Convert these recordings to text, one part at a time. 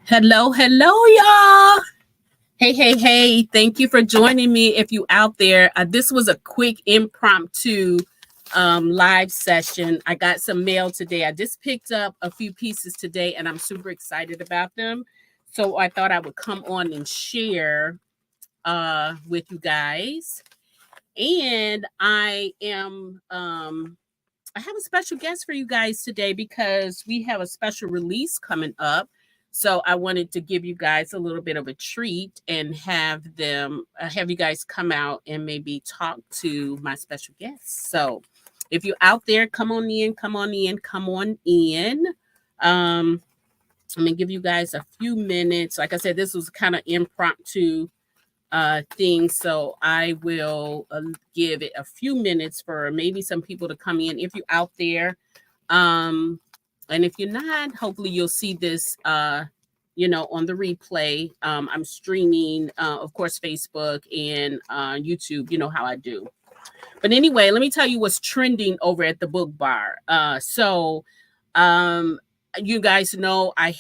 Hello, hello, y'all. Hey, hey, hey. Thank you for joining me. If you out there, this was a quick impromptu live session. I got some mail today. I just picked up a few pieces today and I'm super excited about them. So I thought I would come on and share with you guys. And I have a special guest for you guys today because we have a special release coming up. So I wanted to give you guys a little bit of a treat and have you guys come out and maybe talk to my special guest. So if you're out there, come on in, come on in, come on in. Um, I'm gonna give you guys a few minutes. Like I said, this was kind of impromptu thing. So I will give it a few minutes for maybe some people to come in if you're out there. Um, and if you're not, hopefully you'll see this, on the replay. I'm streaming, of course, Facebook and YouTube. You know how I do. But anyway, let me tell you what's trending over at the book bar. Um, you guys know I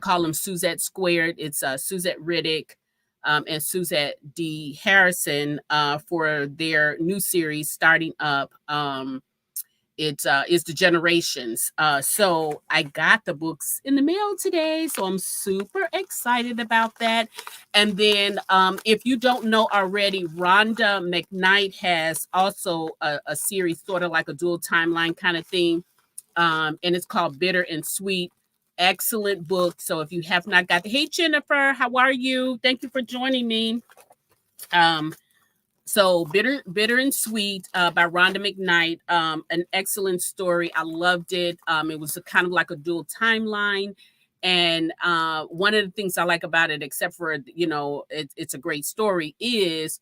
call them Suzette Squared. It's Suzette Riddick and Suzette D. Harrison for their new series starting up. It is the Generations. So I got the books in the mail today, so I'm super excited about that. And then, if you don't know already, Rhonda McKnight has also a series, sort of like a dual timeline kind of thing, and it's called Bitter and Sweet. Excellent book. So if you have not got hey Jennifer, how are you? Thank you for joining me. Um, so bitter and sweet by Rhonda McKnight, an excellent story. I loved it. It was kind of like a dual timeline, and one of the things I like about it, except for it's a great story, is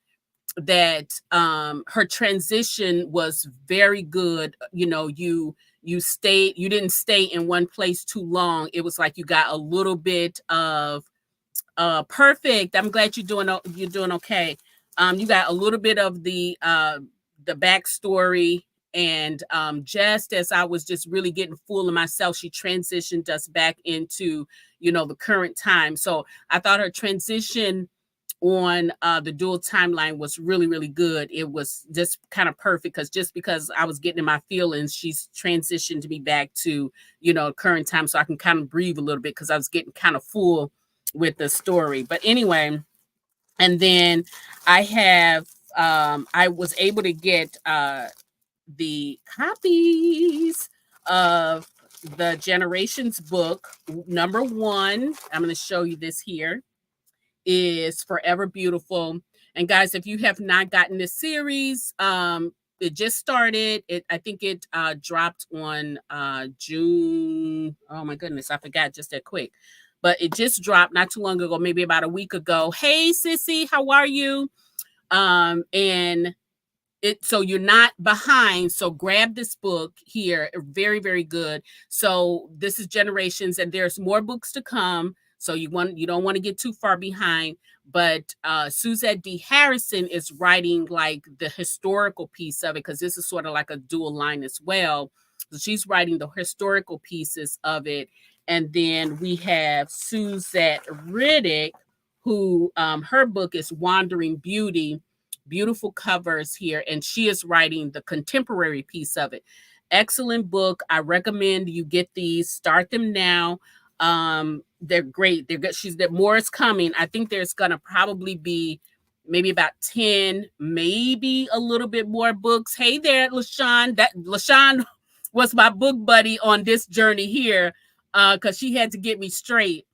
that her transition was very good. You didn't stay in one place too long. It was like you got a little bit of perfect. I'm glad you're doing okay. You got a little bit of the backstory, and just as I was just really getting full of myself, she transitioned us back into the current time. So I thought her transition on the dual timeline was really really good. It was just kind of perfect because I was getting in my feelings, she's transitioned me back to current time, so I can kind of breathe a little bit because I was getting kind of full with the story. But anyway, and then I was able to get the copies of the Generations book. Number one, I'm going to show you this here, is Forever Beautiful. And guys, if you have not gotten this series, it just started. I think it dropped on June. Oh my goodness, I forgot just that quick. But it just dropped not too long ago, maybe about a week ago. Hey sissy, how are you? And so you're not behind, so grab this book here, very very good. So this is Generations, and there's more books to come, so you don't want to get too far behind. But Suzette D. Harrison is writing like the historical piece of it, because this is sort of like a dual line as well. So she's writing the historical pieces of it. And then we have Suzette Riddick, who her book is Wandering Beauty. Beautiful covers here, and she is writing the contemporary piece of it. Excellent book. I recommend you get these. Start them now. They're great. They're good. More is coming. I think there's gonna probably be maybe about 10, maybe a little bit more books. Hey there, LaShawn. That LaShawn was my book buddy on this journey here, because she had to get me straight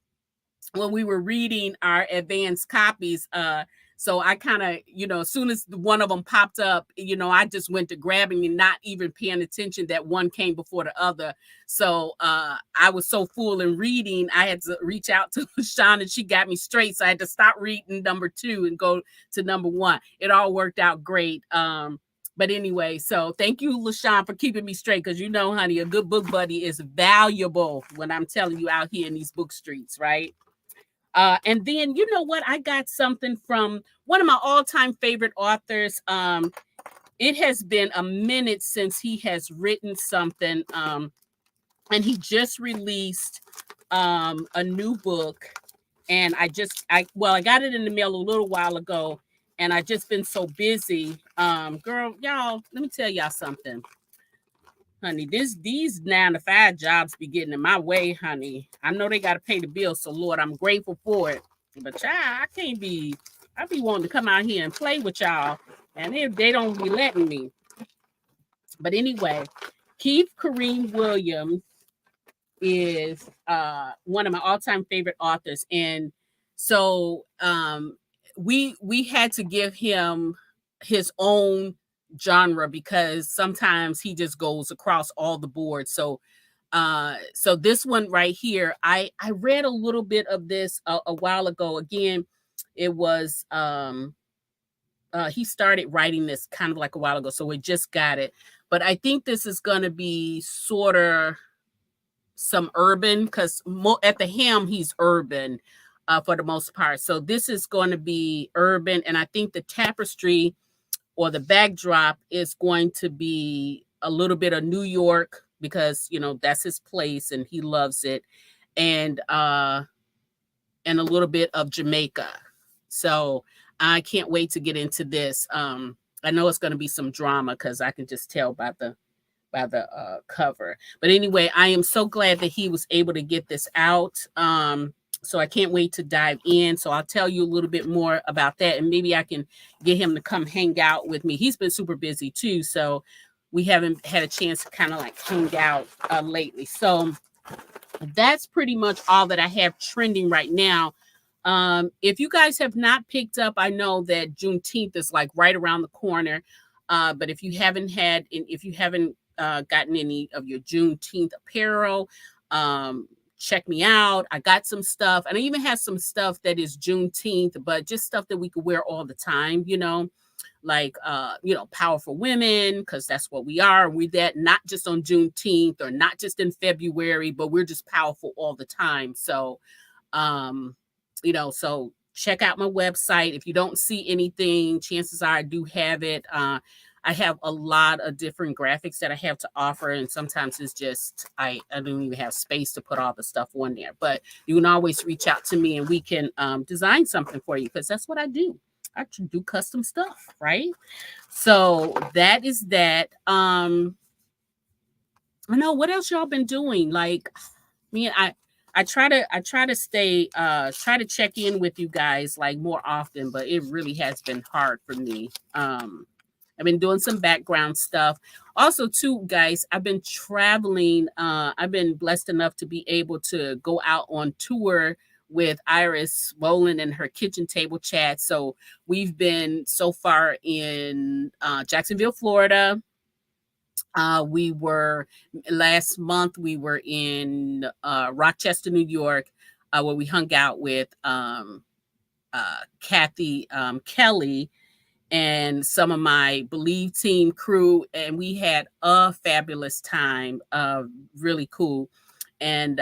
when we were reading our advanced copies. So I kind of, as soon as one of them popped up, I just went to grabbing and not even paying attention that one came before the other. So I was so full in reading, I had to reach out to Sean, and she got me straight. So I had to stop reading number 2 and go to number 1. It all worked out great. But anyway, so thank you, LaShawn, for keeping me straight, because honey, a good book buddy is valuable when I'm telling you out here in these book streets, right? And then, you know what? I got something from one of my all-time favorite authors. It has been a minute since he has written something, and he just released a new book, and I got it in the mail a little while ago, and I just been so busy. Girl, y'all, let me tell y'all something, honey. These 9 to 5 jobs be getting in my way, honey. I know they got to pay the bills, so Lord, I'm grateful for it. But y'all, I be wanting to come out here and play with y'all, and they don't be letting me. But anyway, Keith Kareem Williams is one of my all-time favorite authors, and so we had to give him his own genre because sometimes he just goes across all the board. So this one right here, I read a little bit of this a while ago. Again, it was he started writing this kind of like a while ago, so we just got it. But I think this is going to be sort of some urban, because at the helm he's urban for the most part. So this is going to be urban, and I think the tapestry or the backdrop is going to be a little bit of New York, because that's his place and he loves it, and a little bit of Jamaica. So I can't wait to get into this. I know it's going to be some drama because I can just tell by the cover. But anyway, I am so glad that he was able to get this out. So I can't wait to dive in. So I'll tell you a little bit more about that, and maybe I can get him to come hang out with me. He's been super busy too, so we haven't had a chance to kind of like hang out lately. So that's pretty much all that I have trending right now. If you guys have not picked up, I know that Juneteenth is like right around the corner. But if you haven't gotten any of your Juneteenth apparel, check me out. I got some stuff, and I even have some stuff that is Juneteenth, but just stuff that we could wear all the time, like powerful women, because that's what we are. We're that not just on Juneteenth or not just in February, but we're just powerful all the time. So so check out my website. If you don't see anything, chances are I do have it. I have a lot of different graphics that I have to offer, and sometimes it's just I don't even have space to put all the stuff on there. But you can always reach out to me, and we can design something for you, because that's what I do. I do custom stuff, right? So that is that. I know, what else y'all been doing? Like, me, I try to stay try to check in with you guys like more often, but it really has been hard for me. I've been doing some background stuff. Also, too, guys, I've been traveling. I've been blessed enough to be able to go out on tour with Iris Rowland and her kitchen table chat. So we've been so far in Jacksonville, Florida. We were last month. We were in Rochester, New York, where we hung out with Kathy Kelly and some of my Believe team crew, and we had a fabulous time. Really cool. And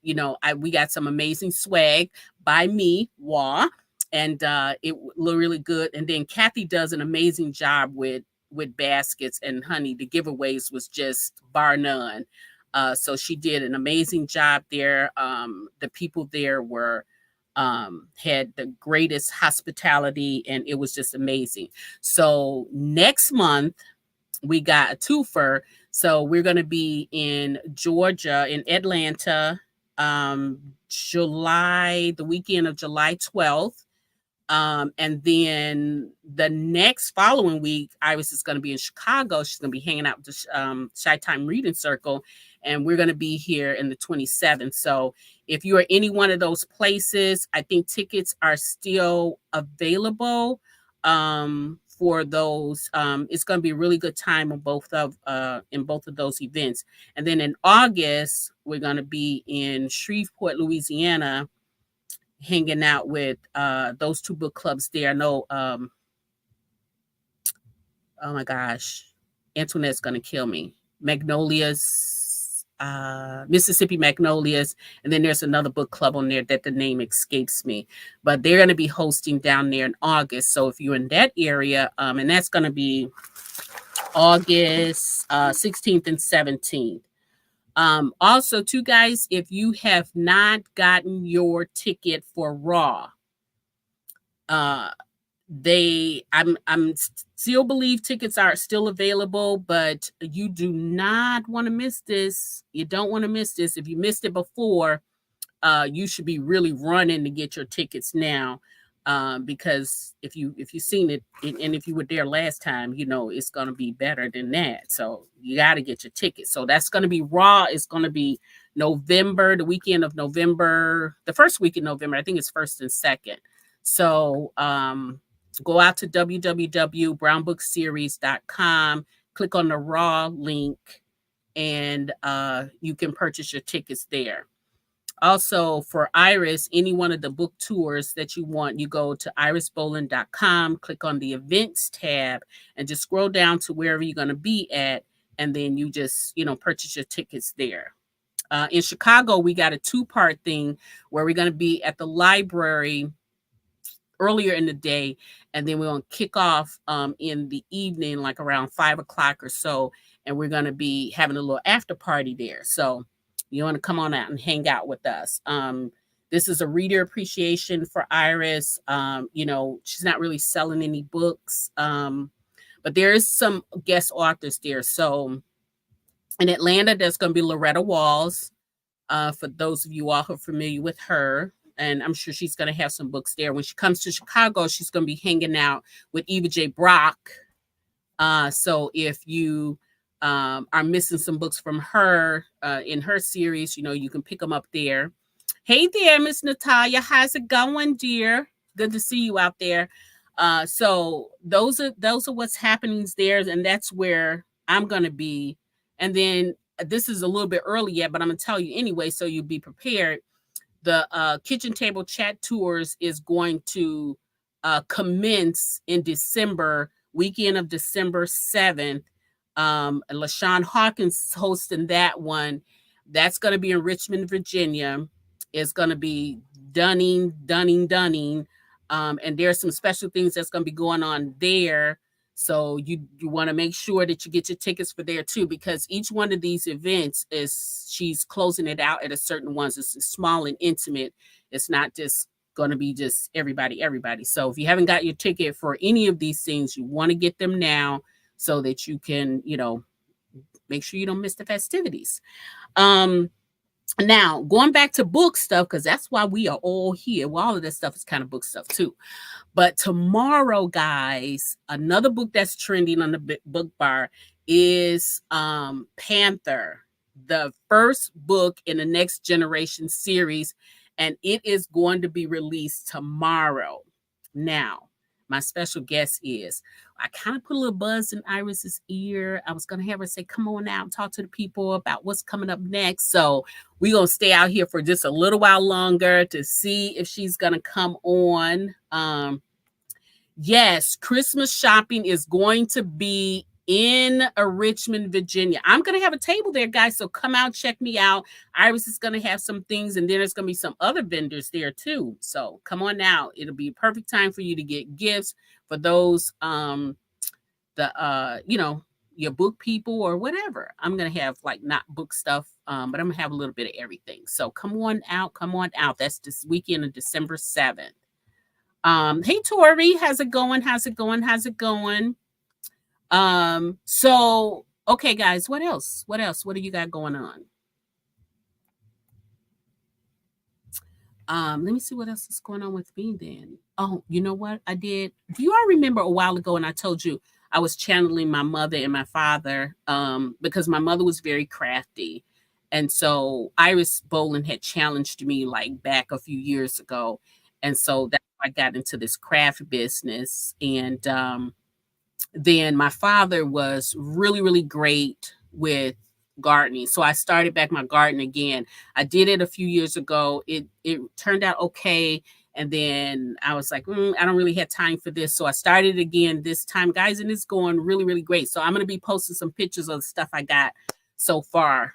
we got some amazing swag by me, Wah, and it looked really good. And then Kathy does an amazing job with baskets, and honey, the giveaways was just bar none. So she did an amazing job there. The people there were had the greatest hospitality, and it was just amazing. So next month we got a twofer. So we're going to be in Georgia, in Atlanta, the weekend of July 12th. And then the next following week, Iris is going to be in Chicago. She's going to be hanging out with the Shy Time Reading Circle, and we're going to be here in the 27th. So if you are any one of those places, I think tickets are still available for those. It's going to be a really good time in both of those events. And then in August, we're going to be in Shreveport, Louisiana, hanging out with those two book clubs there. I know, oh my gosh, Antoinette's gonna kill me. Magnolias, Mississippi Magnolias, and then there's another book club on there that the name escapes me. But they're gonna be hosting down there in August. So if you're in that area, and that's gonna be August 16th and 17th. Also, too, guys, if you have not gotten your ticket for Raw, uh, I'm still believe tickets are still available, but you do not want to miss this. You don't want to miss this. If you missed it before, you should be really running to get your tickets now, because if you seen it, and if you were there last time, you know it's going to be better than that. So you got to get your tickets. So that's going to be Raw. It's going to be November, the weekend of November, the first week in November. I think it's first and second. So go out to www.brownbookseries.com, click on the Raw link, and you can purchase your tickets there. Also, for Iris, any one of the book tours that you want, you go to irisboland.com, click on the events tab, and just scroll down to wherever you're going to be at. And then you just, purchase your tickets there. In Chicago, we got a two-part thing where we're going to be at the library earlier in the day, and then we're going to kick off in the evening, like around 5 o'clock or so, and we're going to be having a little after party there. So you want to come on out and hang out with us. This is a reader appreciation for Iris. She's not really selling any books, but there is some guest authors there. So in Atlanta, there's going to be Loretta Walls. For those of you all who are familiar with her, and I'm sure she's going to have some books there. When she comes to Chicago, she's going to be hanging out with Eva J. Brock. So if you are missing some books from her in her series, you can pick them up there. Hey there, Miss Natalia. How's it going, dear? Good to see you out there. So those are what's happening there, and that's where I'm going to be. And then this is a little bit early yet, but I'm going to tell you anyway, so you'll be prepared. The kitchen table chat tours is going to commence in December, weekend of December 7th. LaShawn Hawkins hosting that one. That's going to be in Richmond, Virginia. It's going to be Dunning. And there's some special things that's going to be going on there. So you want to make sure that you get your tickets for there too, because each one of these events she's closing it out at a certain ones. It's small and intimate. It's not just going to be just everybody. So if you haven't got your ticket for any of these things, you want to get them now so that you can, make sure you don't miss the festivities. Now going back to book stuff, because that's why we are all here. Well, all of this stuff is kind of book stuff too. But tomorrow, guys, another book that's trending on the book bar is Panther, the first book in the Next Generation series, and it is going to be released tomorrow. Now, my special guest is, I kind of put a little buzz in Iris's ear. I was going to have her say, come on out and talk to the people about what's coming up next. So we're going to stay out here for just a little while longer to see if she's going to come on. Yes, Christmas shopping is going to be in Richmond, Virginia. I'm going to have a table there, guys. So come out, check me out. Iris is going to have some things, and then there's going to be some other vendors there too. So come on out. It'll be a perfect time for you to get gifts for those, your book people or whatever. I'm going to have like not book stuff, but I'm going to have a little bit of everything. So come on out. That's this weekend of December 7th. Hey Tori, how's it going? So okay guys, what else? What do you got going on? Let me see what else is going on with me then. Oh, you know what I did? Do you all remember a while ago when I told you I was channeling my mother and my father, because my mother was very crafty. And so Iris Boland had challenged me like back a few years ago. And so that's why I got into this craft business. And then my father was really, really great with gardening. So I started back my garden again. I did it a few years ago. It turned out okay. And then I was like, I don't really have time for this. So I started again this time, guys, and it's going really, really great. So I'm going to be posting some pictures of the stuff I got so far.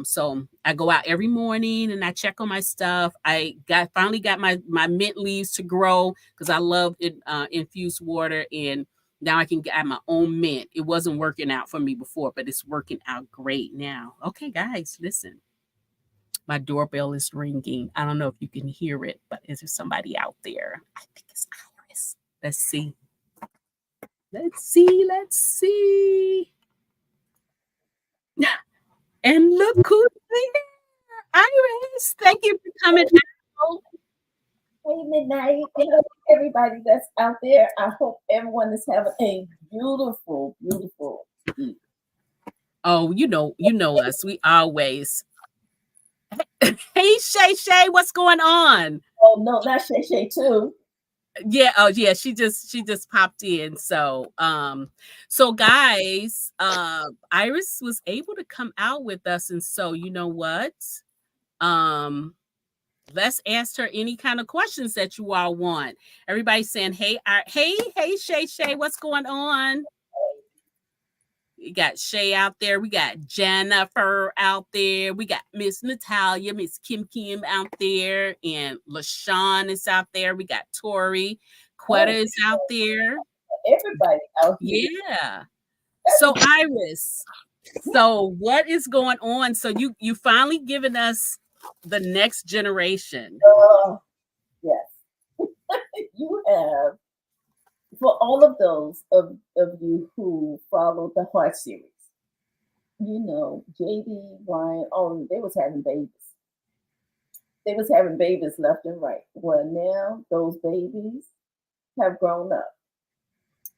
So I go out every morning and I check on my stuff. I finally got my mint leaves to grow because I love it, infused water. And Now I can get my own mint. It wasn't working out for me before, but it's working out great now. Okay, guys, listen. My doorbell is ringing. I don't know if you can hear it, but is there somebody out there? I think it's Iris. Let's see. Let's see. Let's see. And look who's there. Iris, thank you for coming out. Hey, Midnight. Hello, everybody that's out there. I hope everyone is having a beautiful, beautiful evening. Oh, you know us. We always. Hey, Shay Shay, what's going on? Oh, no, not Shay Shay, too. Yeah, oh yeah, she just popped in. So guys, Iris was able to come out with us, and so you know what? Um, let's ask her any kind of questions that you all want. Everybody's saying, "Hey, hey, Shay, Shay, what's going on?" We got Shay out there. We got Jennifer out there. We got Miss Natalia, Miss Kim out there, and LaShawn is out there. We got Tori. Quetta Oh, is out there. everybody out here. Yeah. So Iris, so what is going on? So you finally given us the next generation. Yes, you have, for all of those of you who followed the Heart series, JD, Brian, oh, they was having babies. They was having babies left and right. Well, now those babies have grown up.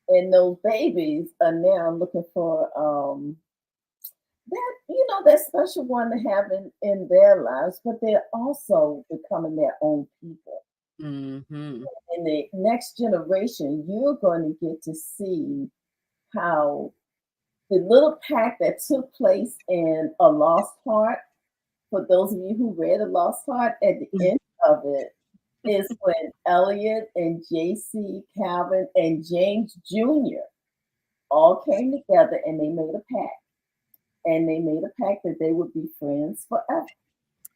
And those babies are now looking for that special one to have in their lives, but they're also becoming their own people. Mm-hmm. In the next generation, you're going to get to see how the little pack that took place in A Lost Heart, for those of you who read A Lost Heart, at the end of it is when Elliot and JC, Calvin, and James Jr. all came together and they made a pact. And they made a pact that they would be friends forever.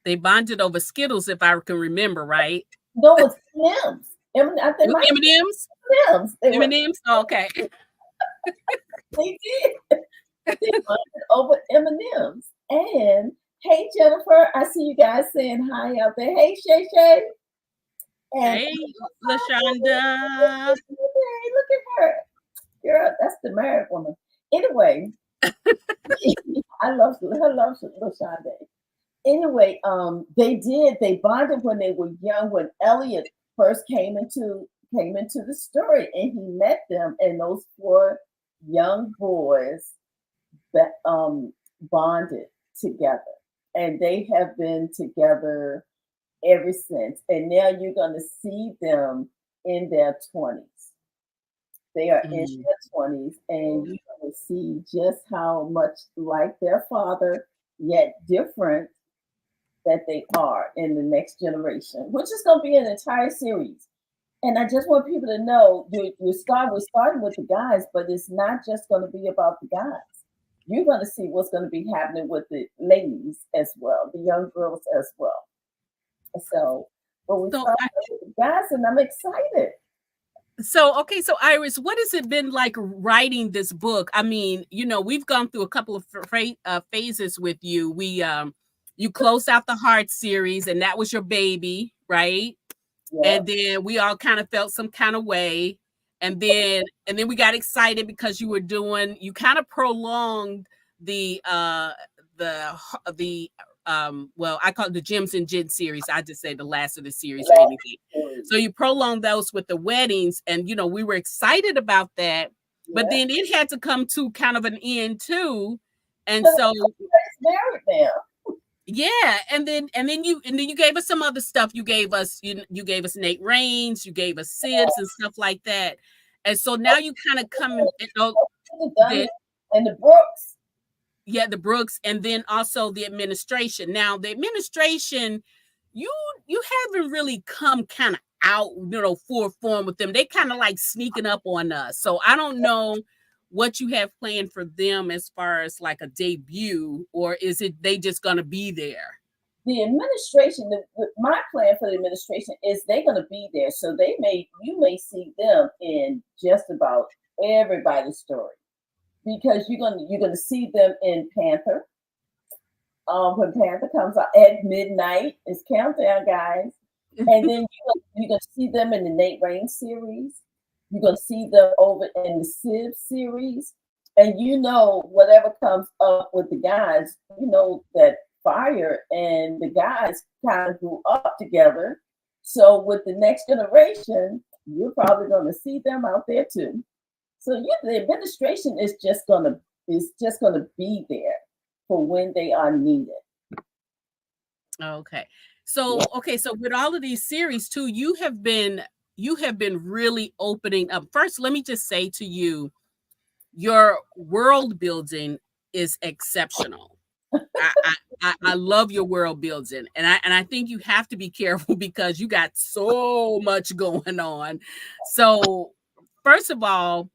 They bonded over Skittles, if I can remember right. No, it's M&M's. I think M&M's. M&M's. M&M's. Oh, okay. They did. They bonded over M&M's. And hey, Jennifer, I see you guys saying hi out there. Hey, Shay Shay. And hey, LaShonda. Hey, look at her. Girl, that's the married woman. Anyway, I love LaShonda. Anyway, they bonded when they were young, when Elliot first came into the story, and he met them, and those four young boys that bonded together, and they have been together ever since. And now you're going to see them in their 20s. They are in their 20s, and you're going to see just how much like their father, yet different, that they are in the next generation, which is going to be an entire series. And I just want people to know we're starting with the guys, but it's not just going to be about the guys. You're going to see what's going to be happening with the ladies as well, the young girls as well. So, but we started with the guys, and I'm excited. Okay, so Iris, what has it been like writing this book? I mean, we've gone through a couple of phases with you. You closed out the Heart series, and that was your baby, right? Yeah. And then we all kind of felt some kind of way, and then we got excited because you kind of prolonged the well, I call it the Gems and Gin series. I just say the last of the series or anything. So you prolonged those with the weddings, and we were excited about that. Yeah. But then it had to come to kind of an end too. And so married now. Yeah, and then you gave us some other stuff. You gave us Nate Raines, you gave us Sids and stuff like that. And so now you kind of come and the Brooks. Yeah, the Brooks, and then also the administration. Now, the administration, you haven't really come kind of out, full form with them. They kind of like sneaking up on us. So I don't know what you have planned for them as far as like a debut, or is it they just going to be there? The administration, my plan for the administration is they're going to be there. So you may see them in just about everybody's story because you're gonna see them in Panther. When Panther comes out at midnight, it's countdown, guys. And then you're gonna see them in the Nate Rain series. You're gonna see them over in the Civ series. And whatever comes up with the guys, that Fire and the guys kind of grew up together. So with the next generation, you're probably gonna see them out there too. So the administration is just gonna be there for when they are needed. Okay. Yeah. So with all of these series too, you have been really opening up. First, let me just say to you, your world building is exceptional. I love your world building, and I think you have to be careful because you got so much going on. So, first of all,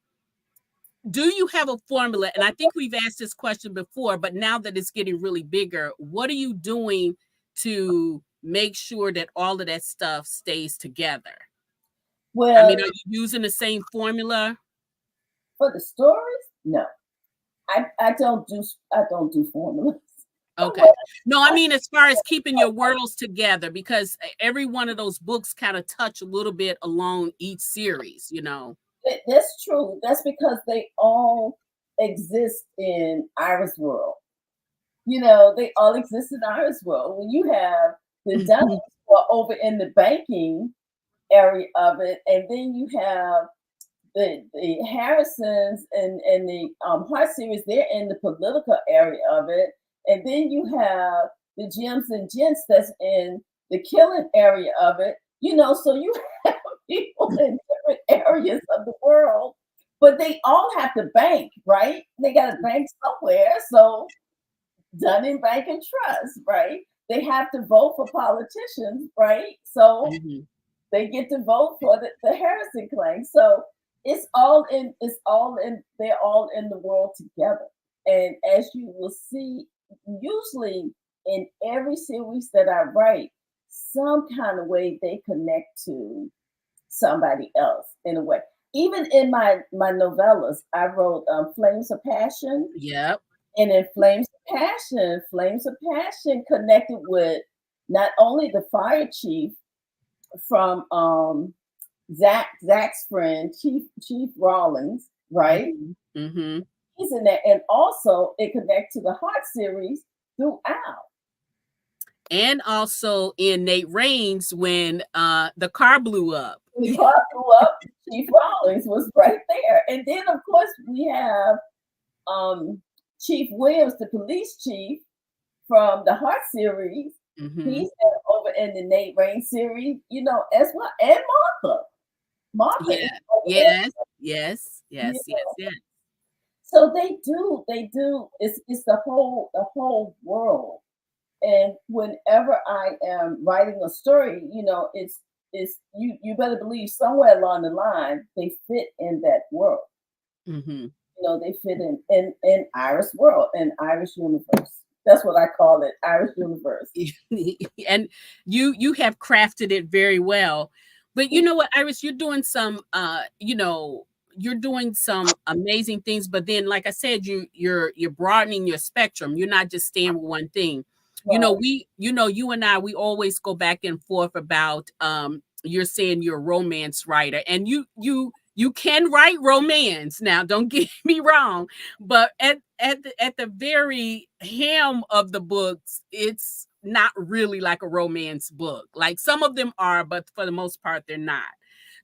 do you have a formula? And I think we've asked this question before, but now that it's getting really bigger, what are you doing to make sure that all of that stuff stays together? I Well, mean, are you using the same formula? for the stories, no, I don't do formulas. Okay. No, I mean, as far as keeping your worlds together, because every one of those books kind of touch a little bit along each series, you know. That's true. That's because they all exist in Iris World. They all exist in Iris World. When you have the Dunnings who are over in the banking area of it, and then you have the Harrisons and the Hart series, they're in the political area of it. And then you have the Gems and Gents that's in the killing area of it. So you have people in different areas of the world, but they all have to bank, right? They got to bank somewhere. So Dunning Bank and Trust, right? They have to vote for politicians, right? So Mhm. they get to vote for the Harrison claim. So they're all in the world together. And as you will see, usually in every series that I write, some kind of way they connect to somebody else in a way. Even in my novellas, I wrote Flames of Passion, Yep. and in Flames of Passion connected with not only the fire chief from Zach's friend, Chief Rollins, right? Mhm. Mhm. He's in there, and also it connects to the Heart series throughout. And also in Nate Raines when the car blew up. The car blew up. Chief Rollins was right there, and then of course we have um, Chief Williams, the police chief from the Heart series. Mhm. He's there over in the Nate Rain series, as well, and Martha. Martha is Yeah. over there. Yes. Yes. You Yes. Yes. know? Yes. So they do. It's the whole world. And whenever I am writing a story, it's you better believe somewhere along the line they fit in that world. Mhm. They fit in Iris world and Irish universe. That's what I call it, Irish universe. And you have crafted it very well. But you know what, Iris, you're doing some amazing things, but then like I said, you're broadening your spectrum. You're not just staying with one thing. Right. You and I, we always go back and forth about you're saying you're a romance writer, and you can write romance. Now, don't get me wrong, but at the very hem of the books, it's not really like a romance book. Like some of them are, but for the most part, they're not.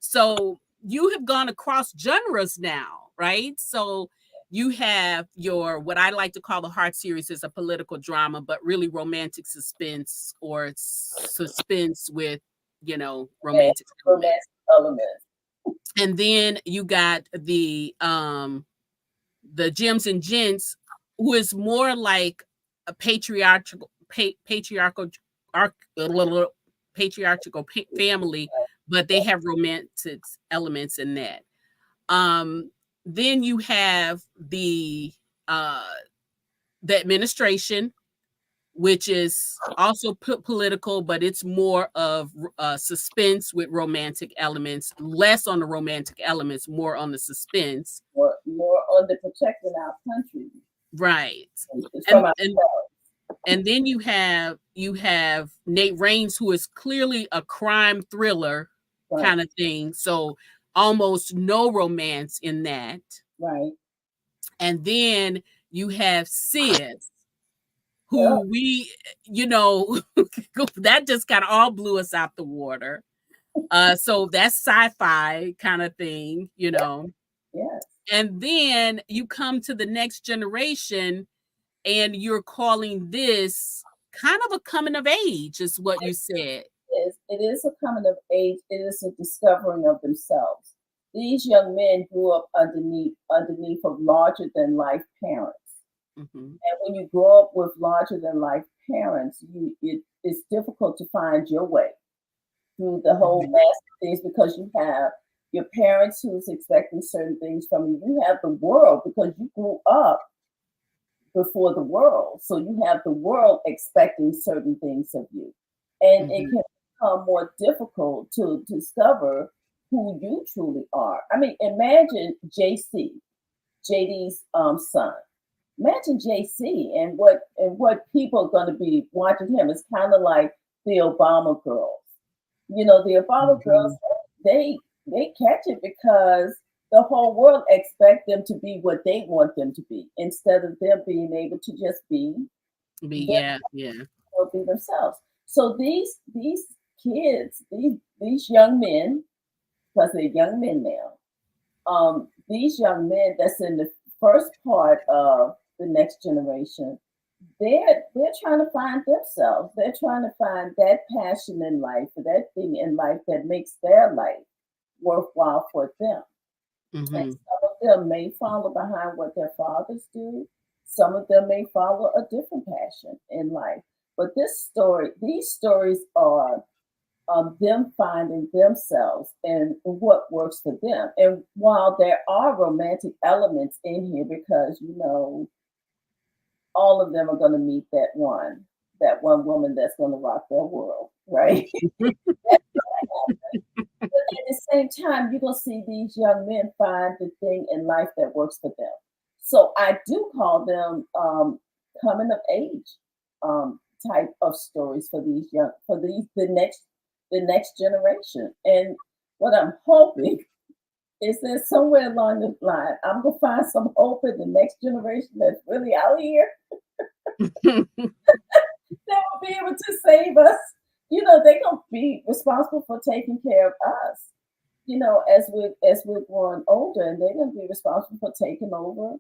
So you have gone across genres now, right? So you have your what I like to call the Heart series is a political drama, but really romantic suspense or suspense with Romance, romantic elements. romance elements. And then you got the Gems and Gents, who is more like a patriarchal arc, patriarchal family, but they have romantic elements in that. Um, then you have uh, the administration, which is also political, but it's more of suspense with romantic elements, less on the romantic elements, more on the suspense. More on the protecting our country Right. from And ourselves. and then you have Nate Raines, who is clearly a crime thriller Right, kind of thing. So almost no romance in that. right. And then you have Sid, Yeah, who that just kind of all blew us out the water. So that's sci-fi kind of thing. yeah. And then you come to the next generation and you're calling this kind of a coming of age, is what you said. It is a coming of age. It is a discovering of themselves. These young men grew up underneath of larger than life parents. Hmm. And when you grow up with larger than life parents, it's difficult to find your way through the whole Hmm. mass of things because you have your parents who's expecting certain things from you. You have the world because you grew up before the world. So you have the world expecting certain things of you. And it Hmm. can become more difficult to discover who you truly are. I mean, imagine JD's son. Imagine JC and what people are going to be watching him. It's kind of like the Obama girls. The Obama girls, Hmm. they catch it because the whole world expect them to be what they want them to be instead of them being able to just Yeah, yeah. be themselves. So these kids, these young men, because they're young men now, these young men that's in the first part of the next generation, they're trying to find themselves. They're trying to find that passion in life, that thing in life that makes their life worthwhile for them. And Hmm. some of them may follow behind what their fathers do. Some of them may follow a different passion in life. But these stories are them finding themselves and what works for them. And while there are romantic elements in here, because all of them are going to meet that one woman that's going to rock their world, right? But at the same time, you're gonna see these young men find the thing in life that works for them. So I do call them coming of age um, type of stories for these young for these the next generation. And what I'm hoping is that somewhere along the line, I'm gonna find some hope in the next generation that's really out here that will be able to save us. They're gonna be responsible for taking care of us. As we're growing older, and they're going to be responsible for taking over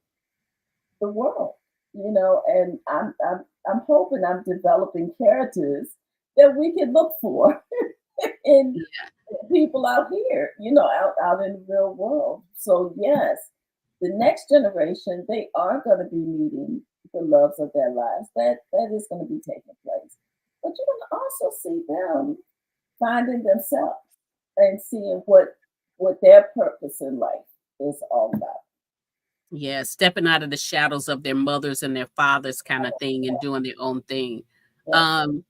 the world. And I'm hoping I'm developing characters that we can look for in people out here, out in the real world. So yes, the next generation, they are going to be meeting the loves of their lives. That is going to be taking place. But you're going to also see them finding themselves and seeing what their purpose in life is all about. Yeah, stepping out of the shadows of their mothers and their fathers kind of thing and doing their own thing. Yes. Um,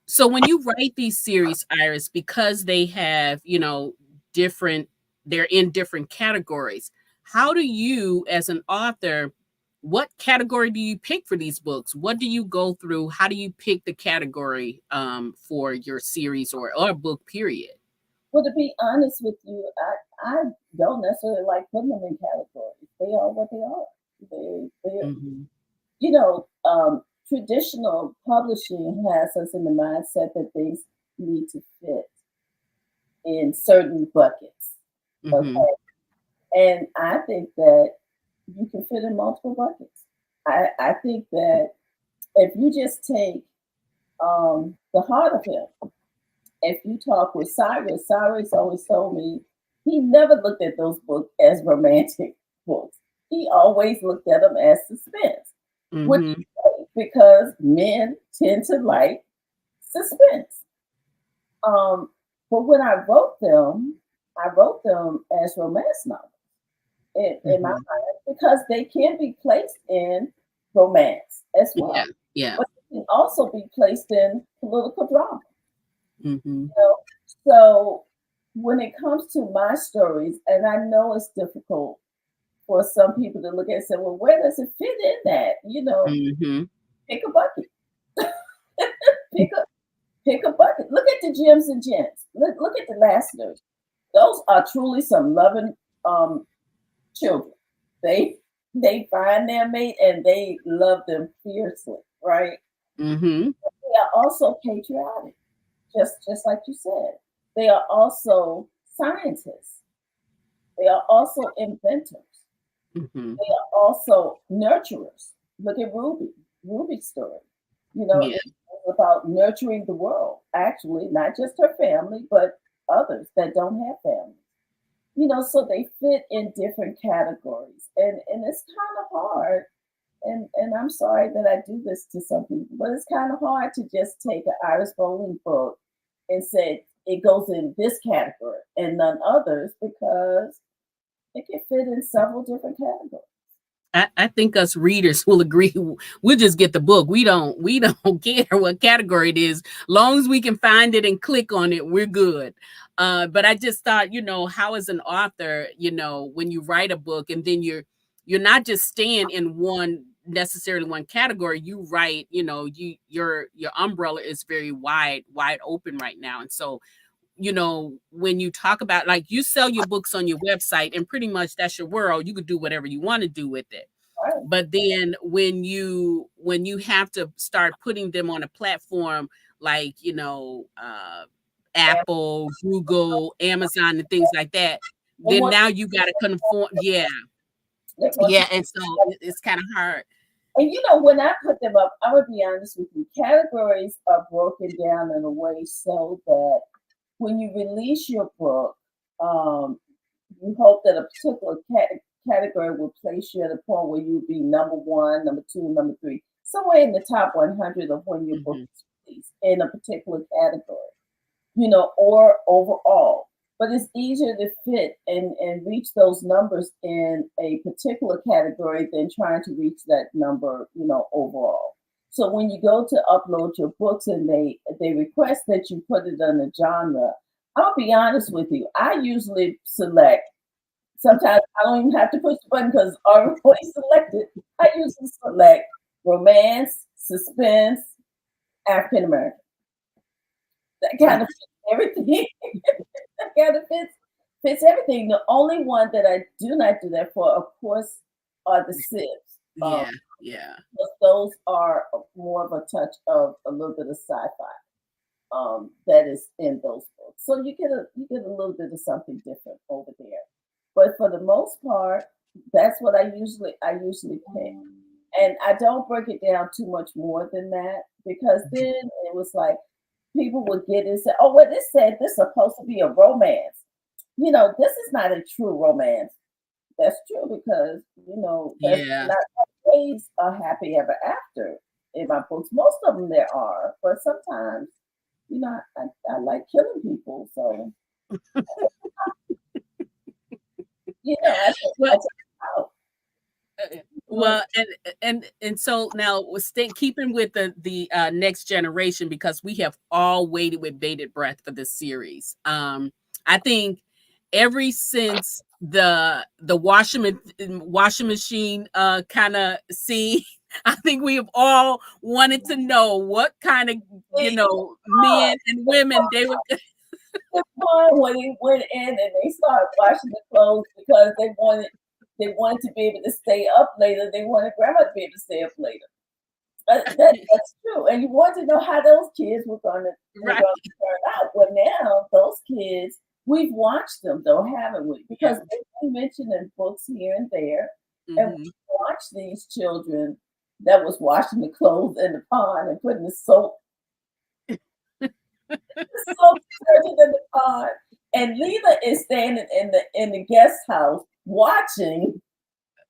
so when you write these series, Iris, because they have, different, they're in different categories. How do you, as an author, what category do you pick for these books? What do you go through? How do you pick the category for your series or book period? Well, to be honest with you, I don't necessarily like putting them in categories. They are what they are. They Hmm. you know, traditional publishing has us in the mindset that things need to fit in certain buckets. Hmm. Okay. And I think that you can fit in multiple buckets. I think that if you just take the heart of him, if you talk with Cyrus always told me he never looked at those books as romantic books. He always looked at them as suspense, which Hmm. is great because men tend to like suspense. Um, but when I wrote them as romance novels in my Hmm. mind because they can be placed in romance as Yeah, well. yeah. can also be placed in political drama. Mm-hmm. You know? So when it comes to my stories, and I know it's difficult for some people to look at it and say, well, where does it fit in that? Mm-hmm. Pick a bucket. pick a pick a bucket. Look at the Jims and Jens. Look at the Lassiters. Those are truly some loving children. They they find their mate and they love them fiercely, right? Mm-hmm. They are also patriotic, just like you said. They are also scientists. They are also inventors. Mm-hmm. They are also nurturers. Look at Ruby's story. Yeah. It's about nurturing the world, actually, not just her family, but others that don't have families. So they fit in different categories. And it's kind of hard. And I'm sorry that I do this to some people, but it's kind of hard to just take an Iris Bowling book and say it goes in this category and none others because it can fit in several different categories. I think us readers will agree. We'll just get the book. We don't care what category it is. Long as we can find it and click on it, we're good. But I just thought, how as an author, when you write a book and then you're not just staying in one necessarily one category, you write, your umbrella is very wide open right now. And so when you talk about, like, you sell your books on your website and pretty much that's your world, you could do whatever you want to do with it. Right. But then when you have to start putting them on a platform like, And Apple, Google, Amazon, and things like that, they then want now you got to conform. Yeah. they want you Yeah. And so it's kind of hard. and when I put them up, I'm gonna be honest with you, categories are broken down in a way so that when you release your book, um, you hope that a particular category will place you at a point where you'll be number one, number two, number three, somewhere in the top 100 of when your book Hmm. is released in a particular category, or overall. But it's easier to fit and reach those numbers in a particular category than trying to reach that number, overall. So when you go to upload your books and they request that you put it in a genre, I'll be honest with you. I usually select. Sometimes I don't even have to push the button because it's already selected. I usually select romance, suspense, African American. That kind of fits everything. That kind of fits everything. The only one that I do not do that for, of course, are the sibs. Yeah. Yeah. But those are more of a touch of a little bit of sci-fi that is in those books. So you get a little bit of something different over there. But for the most part, that's what I usually pick. And I don't break it down too much more than that because then it was like people would get it and say, oh, well, this said this is supposed to be a romance. This is not a true romance. That's true because, there's Yeah. not always a happy ever after in my books. Most of them there are, but sometimes, I like killing people. So, I Well, take it out. Well, well, and so now we're keeping with the next generation because we have all waited with bated breath for this series. I think ever since the washing machine kind of scene, I think we have all wanted to know what kind of it, men and women they were. the fun when they went in and they started washing the clothes because they wanted to be able to stay up later. They wanted grandma to be able to stay up later. That's true. And you want to know how those kids were Right. gonna turn out. Well, now those kids, we've watched them though, haven't we? Yeah. Because they've been mentioned in books here and there, and we Hmm. watched these children that was washing the clothes in the pond and putting the soap detergent in the pond. And Lena is standing in the guest house watching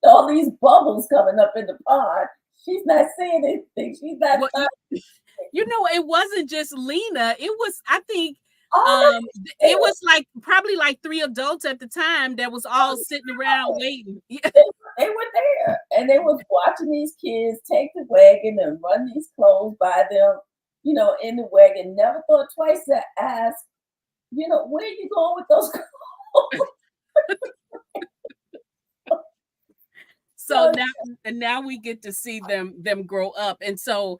all these bubbles coming up in the pond. She's not seeing anything. She's not Well, it wasn't just Lena. It was, I think, Oh, It was like probably like 3 adults at the time that was all sitting around no. waiting. Yeah. They, they were there and they was watching these kids take the wagon and run these clothes by them, in the wagon. Never thought twice to ask, where you going with those clothes? So now we get to see them grow up. And so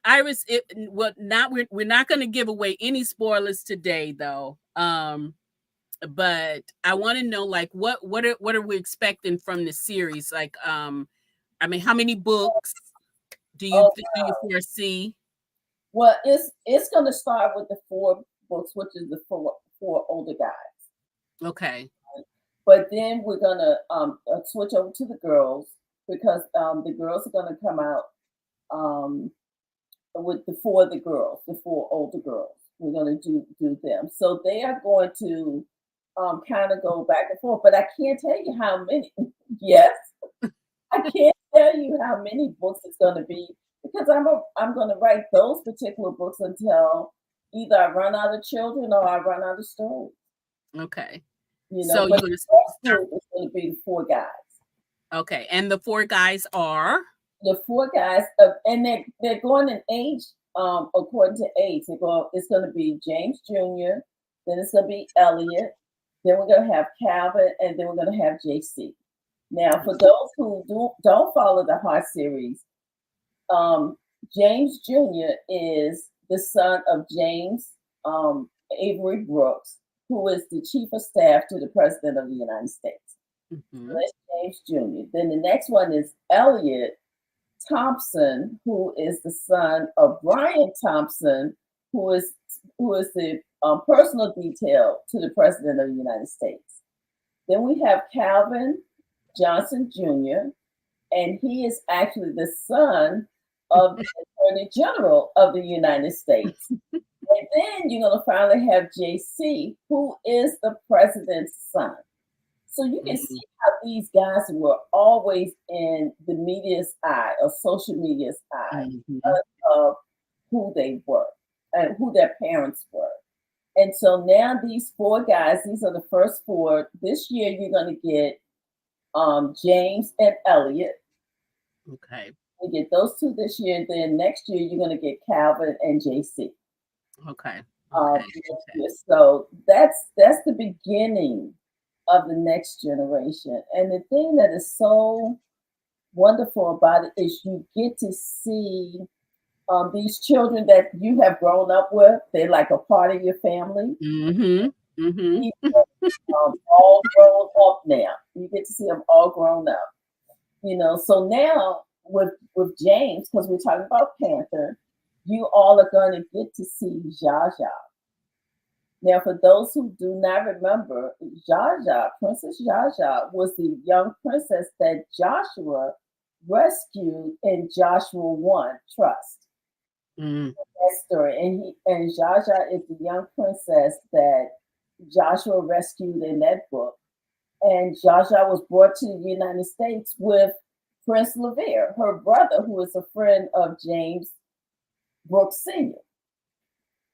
Iris, we're not going to give away any spoilers today though. But I want to know, like, what are we expecting from the series? Like, I mean, how many books Oh, do you foresee? well, it's gonna start with the 4 books, which is the four older guys. Okay. But then we're gonna switch over to the girls because the girls are gonna come out um, with the 4 older girls. We're gonna do them. So they are going to kind of go back and forth. But I can't tell you how many. Yes, I can't tell you how many books it's gonna be because I'm gonna write those particular books until either I run out of children or I run out of stories. Okay. So But you're the gonna next start. group is gonna be the 4 guys. Okay, and the 4 guys are. The 4 guys, and they're going in age, according to age. It's going to be James Jr., then it's going to be Elliot, then we're going to have Calvin, and then we're going to have JC. Now, for those who don't follow the Heart series, um, James Jr. is the son of James Avery Brooks, who is the chief of staff to the President of the United States. So Mhm. that's James Jr. Then the next one is Elliot Thompson, who is the son of Brian Thompson, who is the personal detail to the President of the United States. Then we have Calvin Johnson Jr., and he is actually the son of the Attorney General of the United States. And then you're going to finally have JC, who is the president's son. So you can see Mhm. how these guys were always in the media's eye or social media's eye Mhm. because of who they were and who their parents were. And so now these 4 guys, these are the first 4. This year you're going to get James and Elliot. Okay. You get those 2 this year. Then next year you're going to get Calvin and JC. Okay. Okay. Next year. So that's the beginning of the next generation. And the thing that is so wonderful about it is you get to see these children that you have grown up with. They're like a part of your family. Mhm. Mhm. These all grown up now. You get to see them all grown up. So now with James, because we're talking about Panther, you all are going to get to see Zsa Zsa. Now, for those who do not remember, Zsa Zsa, Princess Zsa Zsa, was the young princess that Joshua rescued in Joshua 1 Trust. Mm. That story. And Zsa Zsa is the young princess that Joshua rescued in that book. And Zsa Zsa was brought to the United States with Prince Levere, her brother, who is a friend of James Brooks Sr.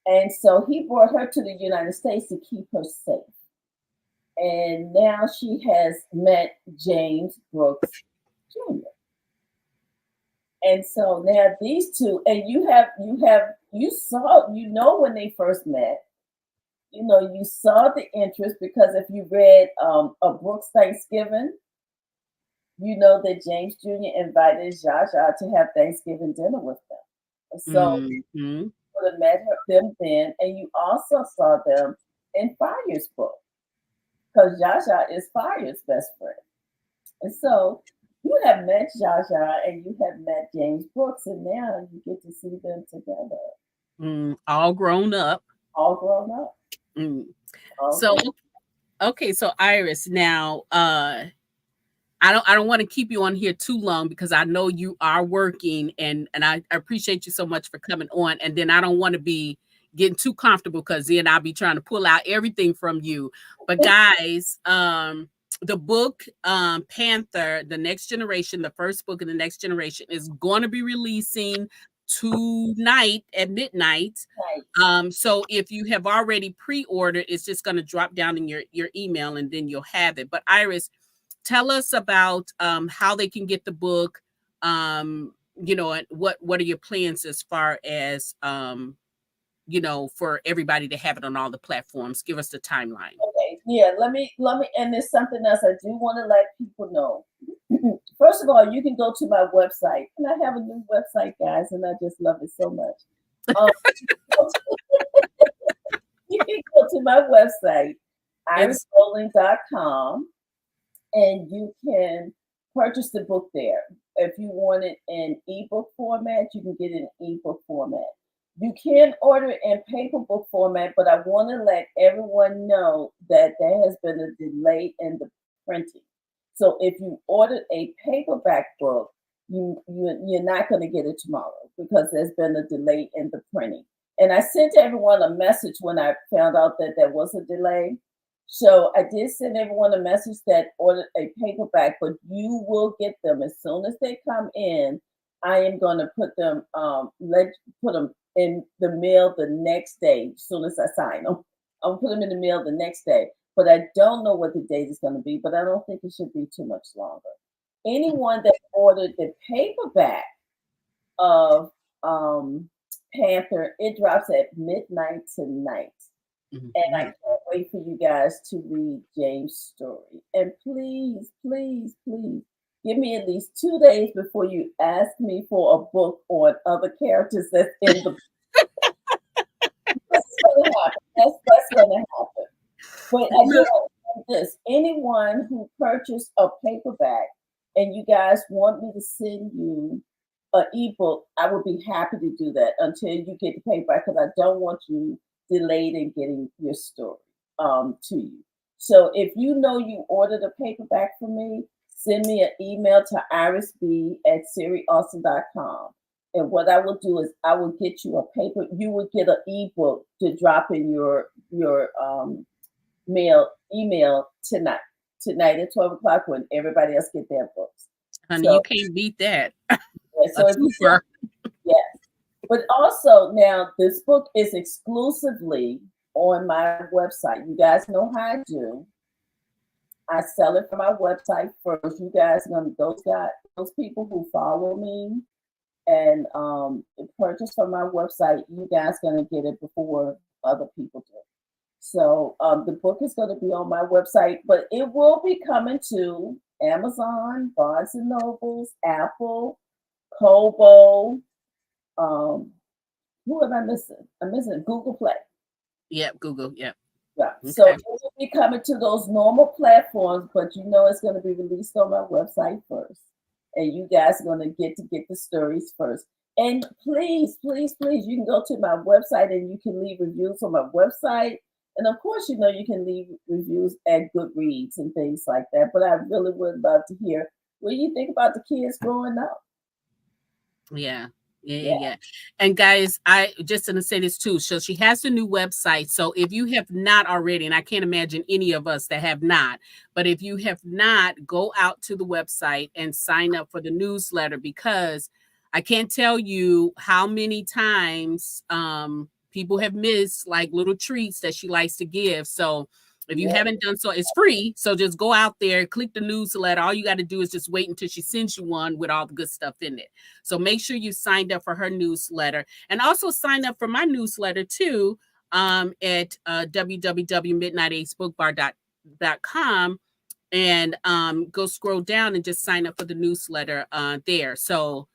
And so he brought her to the United States to keep her safe. And now she has met James Brooks Jr. And so now these two, and you saw, when they first met, you saw the interest because if you read a Brooks Thanksgiving, you know that James Jr. invited Zsa Zsa to have Thanksgiving dinner with them. So Mhm. you would have met them then, and you also saw them in Fire's book because Zsa Zsa is Fire's best friend. And so you have met Zsa Zsa and you have met James Brooks, and now you get to see them together, Mm. All grown up. all grown up, Mm. all So grown. okay, so Iris, now I don't want to keep you on here too long because I know you are working and I appreciate you so much for coming on. And then I don't want to be getting too comfortable because then I'll be trying to pull out everything from you. But guys, the book Panther, the next generation, the first book in the next generation is going to be releasing tonight at midnight. Right. So if you have already pre-ordered, it's just going to drop down in your email and then you'll have it. But Iris, tell us about how they can get the book. And what are your plans as far as for everybody to have it on all the platforms? Give us the timeline. Okay. Yeah. Let me. And there's something else I do want to let people know. First of all, you can go to my website, and I have a new website, guys, and I just love it so much. Um, you can go to my website, It's irisbowling.com, and you can purchase the book there. If you want it in ebook format, you can get it in ebook format. You can order it in paper book format, but I want to let everyone know that there has been a delay in the printing. So if you ordered a paperback book, you're not going to get it tomorrow because there's been a delay in the printing. And I sent everyone a message when I found out that there was a delay. So I did send everyone a message that ordered a paperback, but you will get them as soon as they come in. I am going to put them in the mail the next day. As soon as I sign them, I'll put them in the mail the next day. But I don't know what the date is going to be. But I don't think it should be too much longer. Anyone that ordered the paperback of Panther, it drops at midnight tonight. And I Mhm. can't wait for you guys to read James' story. And please, please, please give me at least 2 days before you ask me for a book on other characters that's in the. That's going to happen. That's going to happen. But I do Look, want to say this: anyone who purchased a paperback and you guys want me to send you an ebook, I would be happy to do that until you get the paperback because I don't want you delayed in getting your story to you. So if you know you ordered a paperback for me, send me an email to irisb@siriaustin.com. And what I will do is I will get you a paper. You will get an ebook to drop in your mail email tonight at 12 o'clock when everybody else get their books. honey, So you can't beat that. yeah, A so if you twofer. yes, but also now this book is exclusively on my website. You guys know how I do. I sell it from my website first. You guys gonna those people who follow me and purchase from my website. You guys gonna get it before other people do. So the book is going to be on my website, but it will be coming to Amazon, Barnes and Nobles, Apple, Kobo. Um, who am I missing? I'm missing Google Play. Yep, Google. Yep. Yeah. So Okay. it will be coming to those normal platforms, but you know it's going to be released on my website first. And you guys are going to get the stories first. And please, please, please, you can go to my website and you can leave reviews on my website. And of course, you know, you can leave reviews at Goodreads and things like that. But I really would love to hear what do you think about the kids growing up? Yeah. Yeah, yeah, Yeah, yeah. And guys, I just gonna say this too. So she has a new website. So if you have not already, and I can't imagine any of us that have not, but if you have not, go out to the website and sign up for the newsletter because I can't tell you how many times people have missed like little treats that she likes to give. So if you yeah, haven't done so, it's free. So just go out there, click the newsletter. All you got to do is just wait until she sends you one with all the good stuff in it. So make sure you signed up for her newsletter and also sign up for my newsletter too at www.midnightace.bookbar.com and go scroll down and just sign up for the newsletter there. So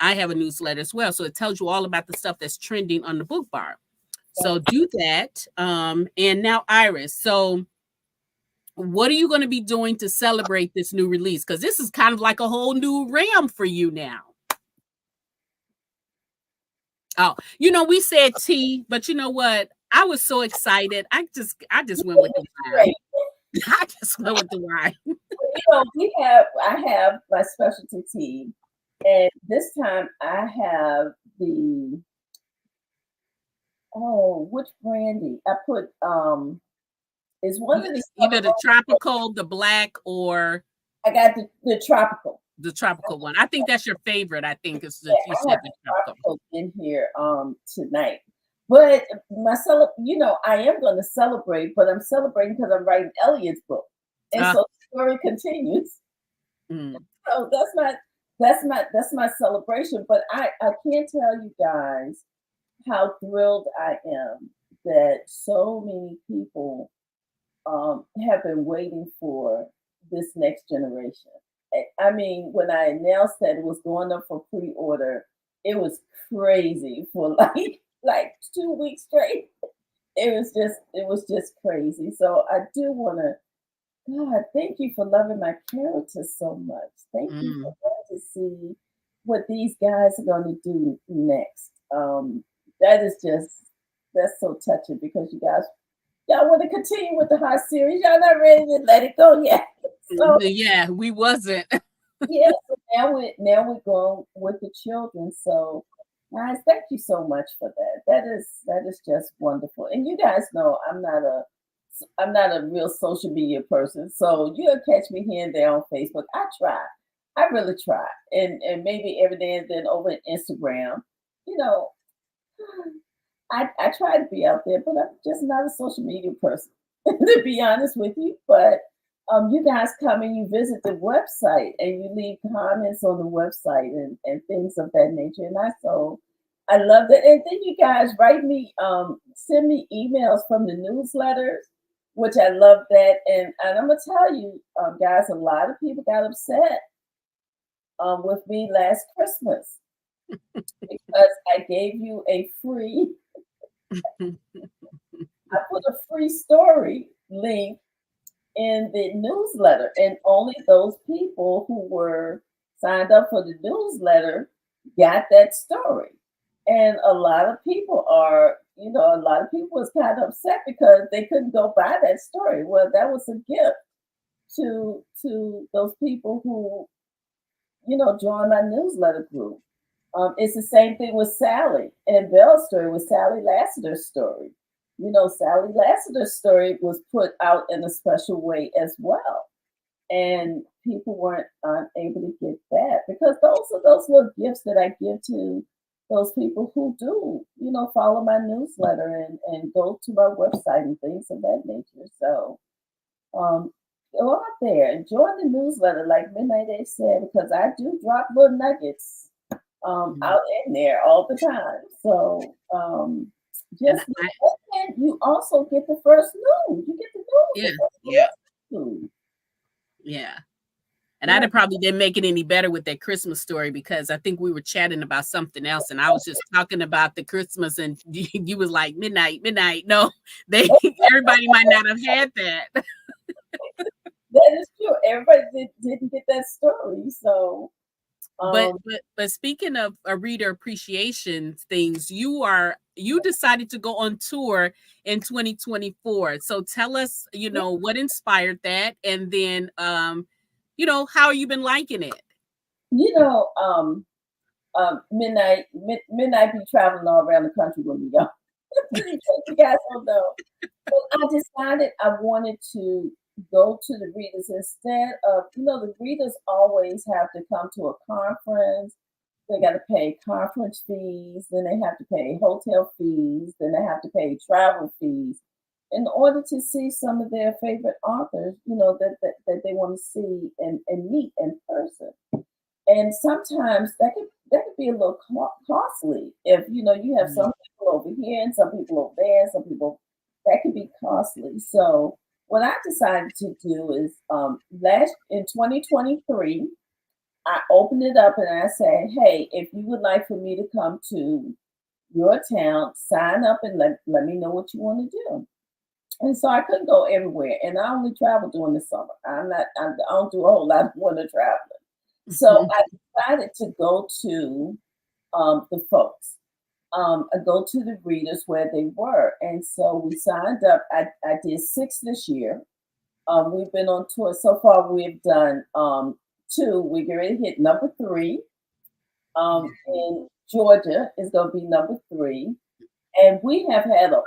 I have a newsletter as well. So it tells you all about the stuff that's trending on the book bar. So do that. And now, Iris. So what are you going to be doing to celebrate this new release? Because this is kind of like a whole new realm for you now. Oh, we said tea, but you know what? I was so excited. I just went with the wine. great. I just went with the wine. You know, I have my specialty tea, and this time I have the which brandy? I put is one of these Either the tropical, the black, or I got the tropical. The tropical one. I think that's your favorite. I think is Yeah, that you I have said the tropical. tropical in here tonight. But I am going to celebrate, but I'm celebrating because I'm writing Elliot's book, and Ah, so the story continues. mm, So that's my celebration. But I can't tell you guys how thrilled I am that so many people have been waiting for this next generation. I mean, when I announced that it was going up for pre-order, it was crazy for like 2 weeks straight. It was just crazy. So I do want to, God, thank you for loving my characters so much. Thank you for mm. wanting to see what these guys are going to do next. That is just that's so touching because y'all want to continue with the hot series. Y'all not ready to let it go yet. So Yeah, we wasn't. yeah, so now we're going with the children. So guys, thank you so much for that. That is just wonderful. And you guys know I'm not a real social media person. So you'll catch me here and there on Facebook. I try. I really try. And maybe every day and then over at Instagram. You know, I try to be out there, but I'm just not a social media person, to be honest with you. But you guys come and you visit the website and you leave comments on the website and things of that nature. And I love that. And then you guys write me, send me emails from the newsletters, which I love that. And I'm gonna tell you, guys, a lot of people got upset with me last Christmas because I gave you a free I put a free story link in the newsletter, and only those people who were signed up for the newsletter got that story. And a lot of people was kind of upset because they couldn't go buy that story. Well, that was a gift to those people who joined my newsletter group. It's the same thing with Sally and Belle's story, with Sally Lassiter's story. Sally Lassiter's story was put out in a special way as well. And people weren't able to get that because those are those little gifts that I give to those people who do, follow my newsletter and go to my website and things of that nature. So um, go out there and join the newsletter, like Midnight Age said, because I do drop little nuggets Mm. out in there all the time. So And just and you also get the first news. You get the news, yeah, the first yeah, news. yeah. And Yeah, probably didn't make it any better with that Christmas story because I think we were chatting about something else, and I was just talking about the Christmas, and you was like midnight, midnight. No, they everybody might not have had that. that is true. Everybody didn't get that story. So But um, but speaking of a reader appreciation things, you decided to go on tour in 2024. So tell us, yeah, what inspired that, and then how you been liking it. you know, midnight be traveling all around the country with me, y'all. In case you guys don't know. But I decided I wanted to go to the readers instead of, the readers always have to come to a conference. They got to pay conference fees, then they have to pay hotel fees, then they have to pay travel fees in order to see some of their favorite authors, that they want to see and meet in person. And sometimes that could be a little costly if you have Mhm. some people over here and some people over there, and some people that could be costly. So what I decided to do is last in 2023, I opened it up and I said, hey, if you would like for me to come to your town, sign up and let me know what you want to do. And so I couldn't go everywhere, and I only travel during the summer. I don't do a whole lot of winter traveling. So I decided to go to the folks, go to the readers where they were. And so we signed up. I did 6 this year. We've been on tour. So far, we've done 2. We're going to hit number 3. In Georgia is going to be number 3. And we have had a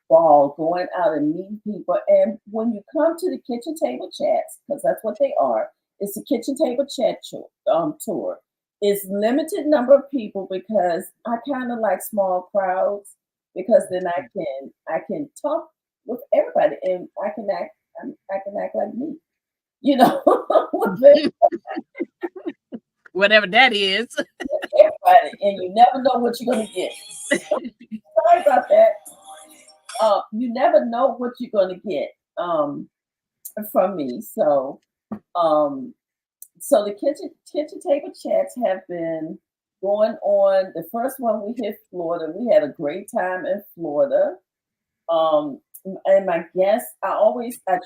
ball going out and meeting people. And when you come to the kitchen table chats, because that's what they are, It's a kitchen table chat tour. It's limited number of people because I kind of like small crowds because then I can talk with everybody and I can act like me, you know, with Whatever that is. everybody, and you never know what you're gonna get. Sorry about that. You never know what you're gonna get from me. Um, so the kitchen table chats have been going on. The first one we hit Florida. We had a great time in Florida. And my guest, I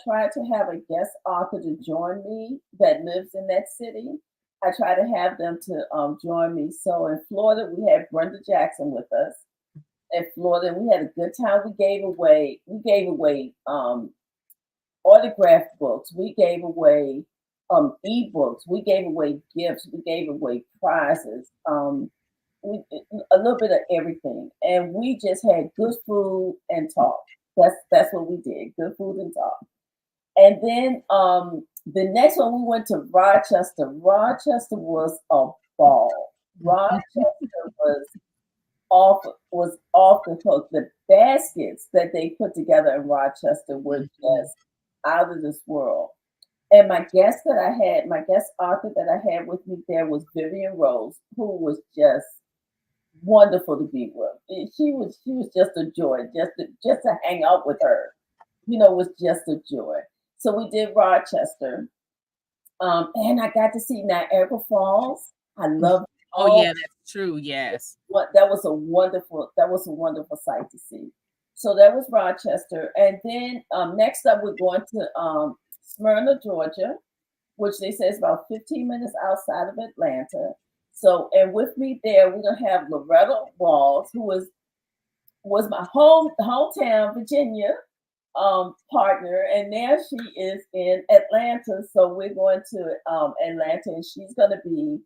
try to have a guest author to join me that lives in that city. I try to have them to join me. So in Florida, we had Brenda Jackson with us. In Florida, we had a good time. We gave away autographed books. We gave away ebooks. We gave away gifts. We gave away prizes. A little bit of everything, and we just had good food and talk. That's what we did. Good food and talk. And then the next one we went to Rochester. Rochester was a ball. Rochester was off the hook. The baskets that they put together in Rochester were just out of this world. And my guest author that I had with me there was Vivian Rose, who was just wonderful to be with. She was just a joy. Just to hang out with her, was just a joy. So we did Rochester, and I got to see Niagara Falls. I loved Oh all. yeah, that's true. Yes. What that was a wonderful sight to see. So that was Rochester, and then next up we're going to Smyrna, Georgia, which they say is about 15 minutes outside of Atlanta. So, and with me there, we're gonna have Loretta Walls, who was my hometown Virginia partner, and now she is in Atlanta. So we're going to Atlanta, and she's gonna be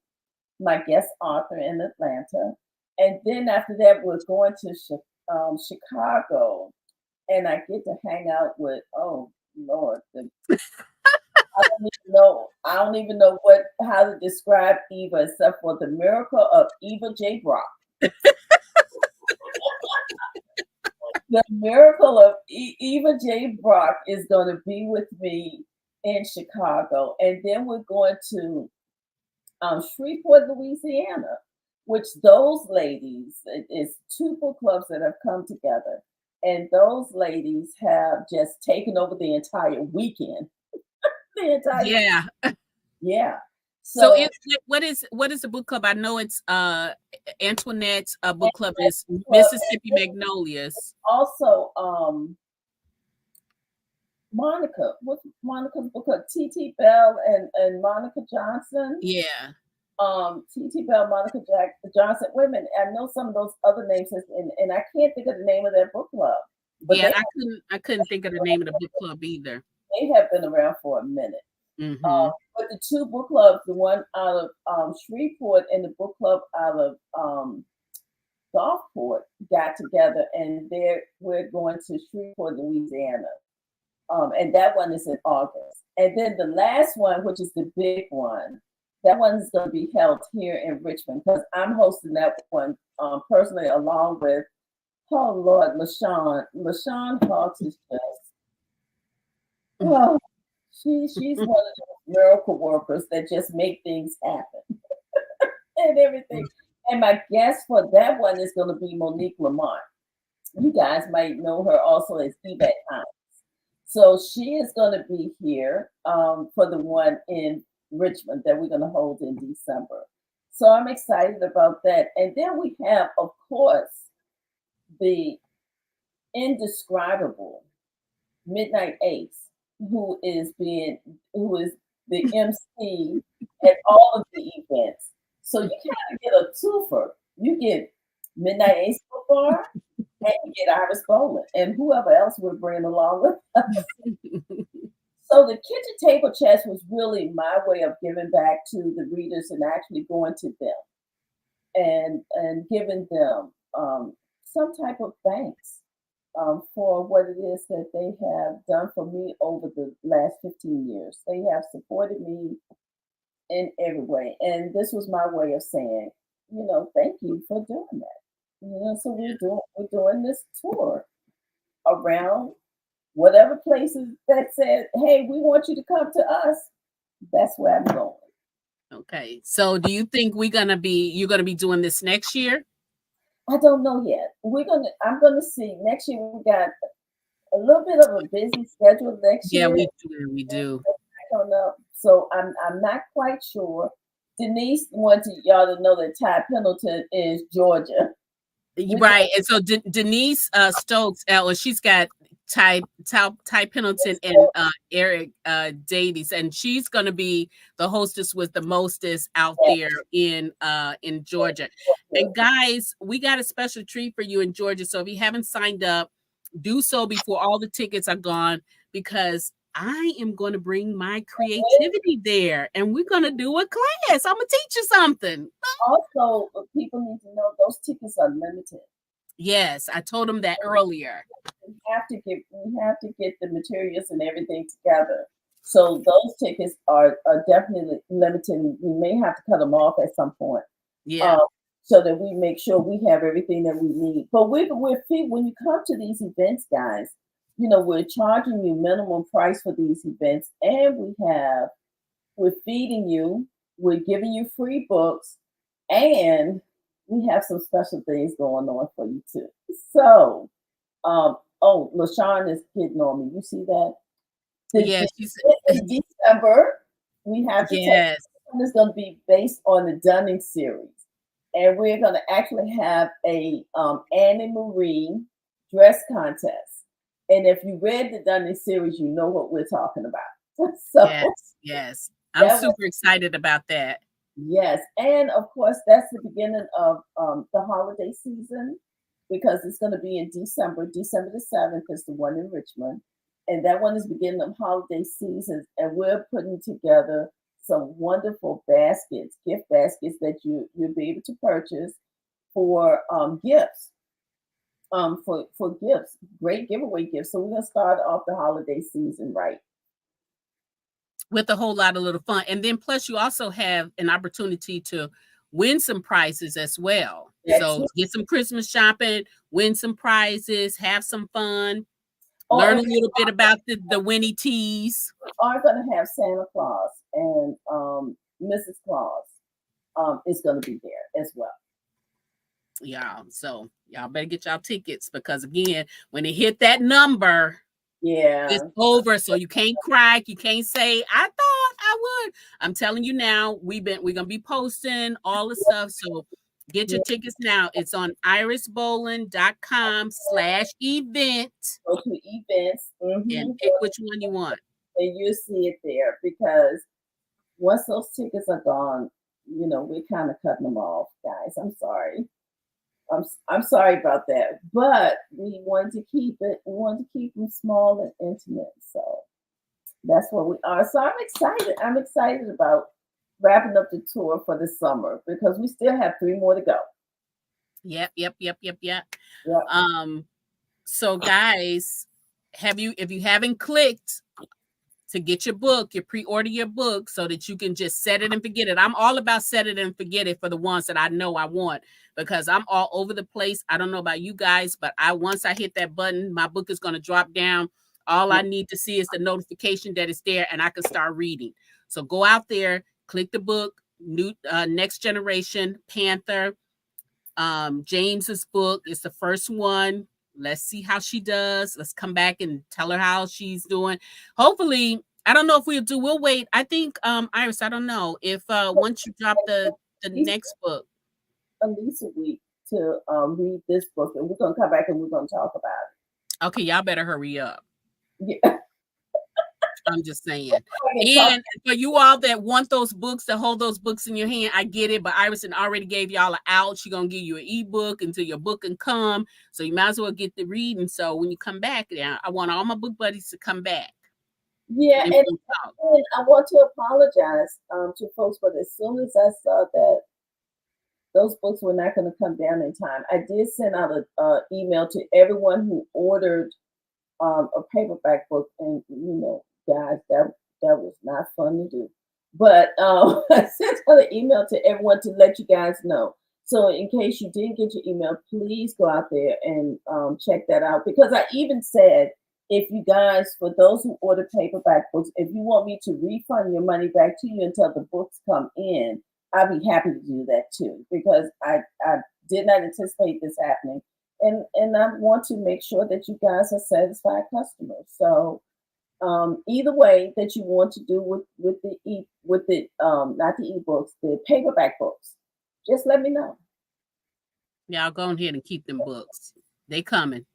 my guest author in Atlanta. And then after that, we're going to Chicago, and I get to hang out with, oh Lord, I don't even know what how to describe Eva except for the miracle of Eva J. Brock. The miracle of Eva J. Brock is going to be with me in Chicago, and then we're going to Shreveport, Louisiana, which those ladies, it's two book clubs that have come together, and those ladies have just taken over the entire weekend. The entire Yeah. Yeah. So So it's what is the book club? I know it's Antoinette's book club and is well, Mississippi Magnolias. also Monica, what's Monica's book club? TT Bell and Monica Johnson. Yeah. TT Bell, Johnson. Wait a minute, I know some of those other names, and I can't think of the name of their book club, but Yeah, I couldn't think of the name of the book club either. they have been around for a minute. Mhm. But the two book clubs, the one out of Shreveport and the book club out of Gulfport, got together, and we're going to Shreveport, Louisiana, and that one is in August. And then the last one, which is the big one, that one is going to be held here in Richmond because I'm hosting that one personally, along with, oh Lord, LaShawn. LaShawn Hawks is just, oh, she's one of those miracle workers that just make things happen and everything. And my guest for that one is going to be Monique Lamont. You guys might know her also as Yvette Hines. So she is going to be here for the one in Richmond that we're going to hold in December. So I'm excited about that. And then we have, of course, the indescribable Midnight Ace, who is the MC at all of the events. So you kind of get a twofer. You get Midnight Ace Football and you get Iris Bowling and whoever else we're bringing along with us. So the kitchen table chats was really my way of giving back to the readers and actually going to them and giving them some type of thanks for what it is that they have done for me over the last 15 years. They have supported me in every way. And this was my way of saying, thank you for doing that. So we're doing this tour around whatever places that said, hey, we want you to come to us. That's where I'm going. Okay. So do you think you're gonna be doing this next year? I don't know yet. I'm gonna see. Next year we got a little bit of a busy schedule next Yeah, year. we do. We do. I don't know. So I'm not quite sure. Denise wants y'all to know that Ty Pendleton is Georgia. We just Right. And so Denise Stokes, well, she's got Ty Pendleton and Eric Davies, and she's going to be the hostess with the mostest out there in Georgia. And guys, we got a special treat for you in Georgia. So if you haven't signed up, do so before all the tickets are gone, because I am going to bring my creativity there, and we're going to do a class. I'm going to teach you something. also people need to know those tickets are limited. Yes, I told him that earlier. We have to get the materials and everything together. So those tickets are definitely limited. We may have to cut them off at some point. Yeah. Um, so that we make sure we have everything that we need. But when you come to these events, guys, we're charging you minimum price for these events, and we're feeding you, we're giving you free books, and we have some special things going on for you too. So, LaShawn is hitting on me. You see that? Yeah, The she's in December, we have to tell yes. you, it's going to be based on the Dunning series. And we're going to actually have a Annie Marie dress contest. And if you read the Dunning series, you know what we're talking about. So Yes, yes. I'm that was super excited about that. yes, and of course that's the beginning of the holiday season because it's going to be in December. December the 7th is the one in Richmond, and that one is beginning of holiday season. And we're putting together some wonderful baskets, gift baskets that you'll be able to purchase for gifts. For gifts, great giveaway gifts. So we're gonna start off the holiday season right. With a whole lot of little fun. And then plus you also have an opportunity to win some prizes as well. That's So it. get some Christmas shopping, win some prizes, have some fun, Oh, learn and a little bit about the Winnie T's. are going to have Santa Claus and Mrs. Claus is going to be there as well. Yeah. So y'all better get y'all tickets, because again, when it hit that number, it's Yeah, over. So you can't crack. You can't say, I thought I would. I'm telling you now, we're gonna be posting all the stuff. So get your yeah. tickets now. It's on irisbowling.com/event, Go to events, and pick which one you want. and you see it there because once those tickets are gone, we're kind of cutting them off, guys. I'm sorry. I'm sorry about that, but we wanted to keep it. We wanted to keep them small and intimate. So that's what we are. So I'm excited. I'm excited about wrapping up the tour for the summer because we still have 3 more to go. Yep, yep, yep, yep, yep. Yep. Um, so guys, if you haven't clicked to get your book, you pre-order your book so that you can just set it and forget it. I'm all about set it and forget it for the ones that I know I want, because I'm all over the place. I don't know about you guys, but once I hit that button, my book is going to drop down. All I need to see is the notification that it's there, and I can start reading. So go out there, click the book, new Next Generation Panther. James's book is the first one. Let's see how she does. Let's come back and tell her how she's doing. Hopefully, I don't know if we'll wait. I think Iris, I don't know if once you drop the next book. At least a week to read this book, and we're gonna come back and we're gonna talk about Okay, y'all better hurry up. it. Yeah, I'm just saying. I can talk. And for you all that want those books, to hold those books in your hand, I get it. But Iverson already gave y'all an out. She's gonna give you an ebook until your book can come. So you might as well get the reading. So when you come back, yeah, I want all my book buddies to come back. Yeah, And and I want to apologize to folks, but as soon as I saw that those books were not going to come down in time, I did send out a email to everyone who ordered a paperback book, and guys, that was not fun to do. But I sent out an email to everyone to let you guys know. So in case you didn't get your email, please go out there and check that out. Because I even said, if you guys, for those who order paperback books, if you want me to refund your money back to you until the books come in, I'd be happy to do that too. Because I did not anticipate this happening, and I want to make sure that you guys are satisfied customers. So either way that you want to do with the not the ebooks, the paperback books, just let me know. Yeah, I'll go ahead and keep them books. They coming.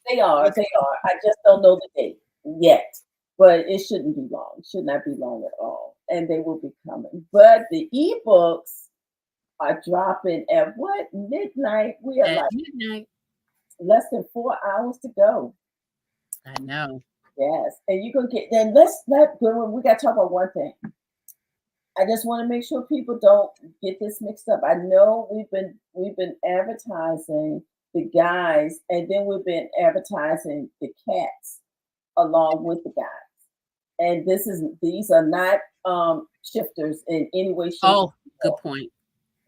They are. I just don't know the date yet, but it shouldn't be long. Should not be long at all, and they will be coming. But the ebooks are dropping at what midnight? We are At like midnight. less than 4 hours to go. I know. Yes, and you can get. Then let's let we got to talk about one thing. I just want to make sure people don't get this mixed up. I know we've been advertising the guys, and then we've been advertising the cats along with the guys. And these are not shifters in any way, shape, Oh, or good form. point.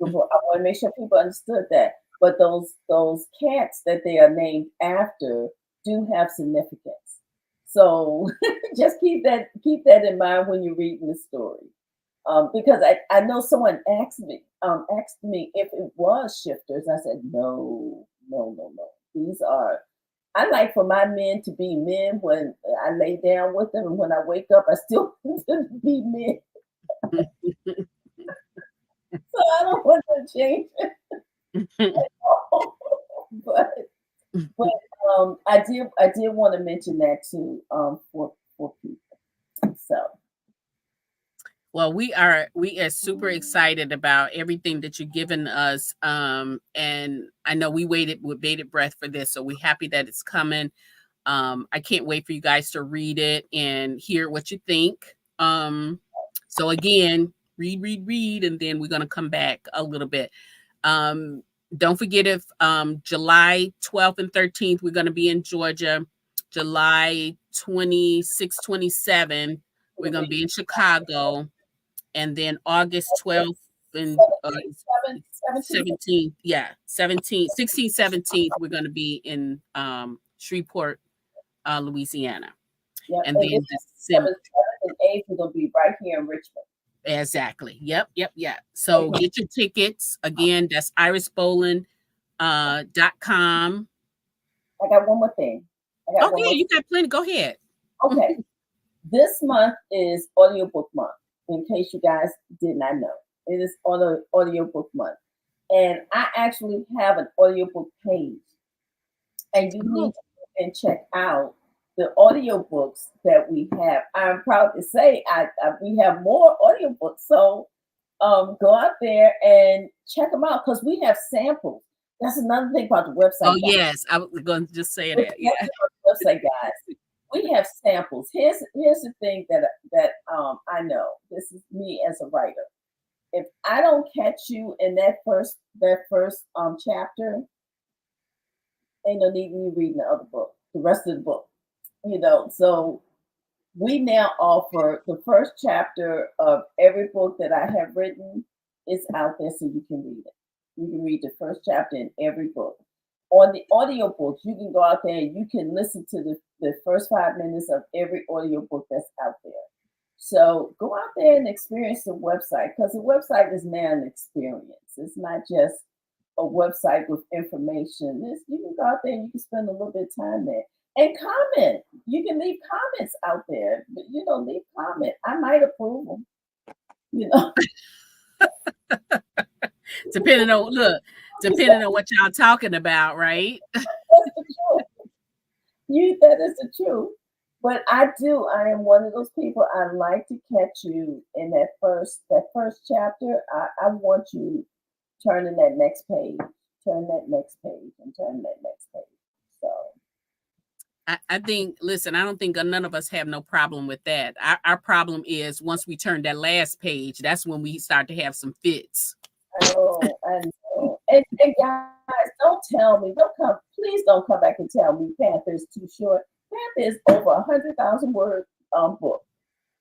I want to make sure people understood that. But those cats that they are named after do have significance. So just keep that in mind when you're reading the story. Because I know someone asked me if it was shifters. I said no, no, no, no. These are I like for my men to be men when I lay down with them, and when I wake up, I still want them to be men. So I don't want to change it. but but I did want to mention that too for people. So Well, we are super excited about everything that you've given us. And I know we waited with bated breath for this, so we're happy that it's coming. I can't wait for you guys to read it and hear what you think. So again, read, and then we're gonna come back a little bit. Um, don't forget if July 12th and 13th, we're gonna be in Georgia. July 26th, 27th, we're it'll gonna be be in Chicago, and then August 12th and 17, 17th, yeah, 17th, 16th, 17th, we're going to be in Shreveport, Louisiana. Yep. And And then then December, 7th and 8th, we're gonna be right here in Richmond. exactly. Yep. Right So here. get your tickets. Again, that's irisbowling.com. I got one more thing. I got one Okay, more. you got plenty. Go ahead. Okay. This month is audiobook month, in case you guys did not know. It is audiobook month. And I actually have an audiobook page, and you need Oh, to go and check out the audiobooks that we have. I'm proud to say we have more audiobooks. So go out there and check them out because we have samples. That's another thing about the oh website, guys. yes. I was going to just say One that. thing Yeah. about the website, guys. We have samples. Here's the thing that I know. This is me as a writer. If I don't catch you in that first chapter, ain't no need in you reading the other book, the rest of the book. So we now offer the first chapter of every book that I have written is out there so you can read it. You can read the first chapter in every book. On the audiobooks, you can go out there and you can listen to the first 5 minutes of every audiobook that's out there. So go out there and experience the website because the website is now an experience. It's not just a website with information. You can go out there and you can spend a little bit of time there. And comment. You can leave comments out there. Leave comment. I might approve them. You know, Depending on what y'all talking about, right? that's the truth. That is the truth. But I do. I am one of those people. I like to catch you in that first chapter. I want you turning that next page, turn that next page, and turn that next page. So I think, listen, I don't think none of us have no problem with that. Our problem is once we turn that last page, that's when we start to have some fits. I know. And guys, don't tell me, please don't come back and tell me Panther's too short. Panther is over 100,000 word book.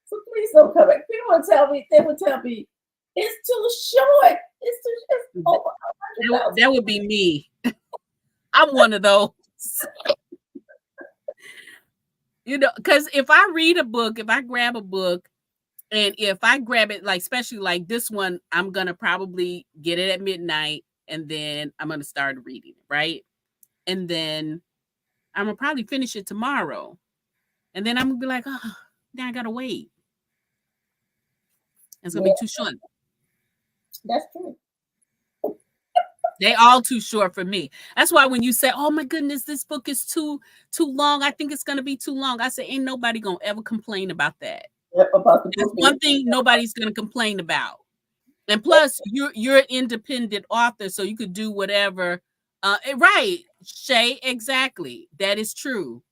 So please don't come back. People would tell me, they would tell me, it's too short. It's Th- over 100,000. that would be me. I'm one of those. Because if I read a book, if I grab a book, and if I grab it, like especially like this one, I'm gonna probably get it at midnight, and then I'm gonna start reading it, right? And then I'm gonna probably finish it tomorrow, and then I'm gonna be like, oh, now I gotta wait. It's gonna Yeah, be too short. that's true. They all too short for me. That's why when you say, "Oh my goodness, this book is too long," I think it's gonna be too long. I say, "Ain't nobody gonna ever complain about that." Yep, about the That's book being one thing nobody's gonna complain about. And plus, you're an independent author, so you could do whatever. Right, Shay, exactly. That is true.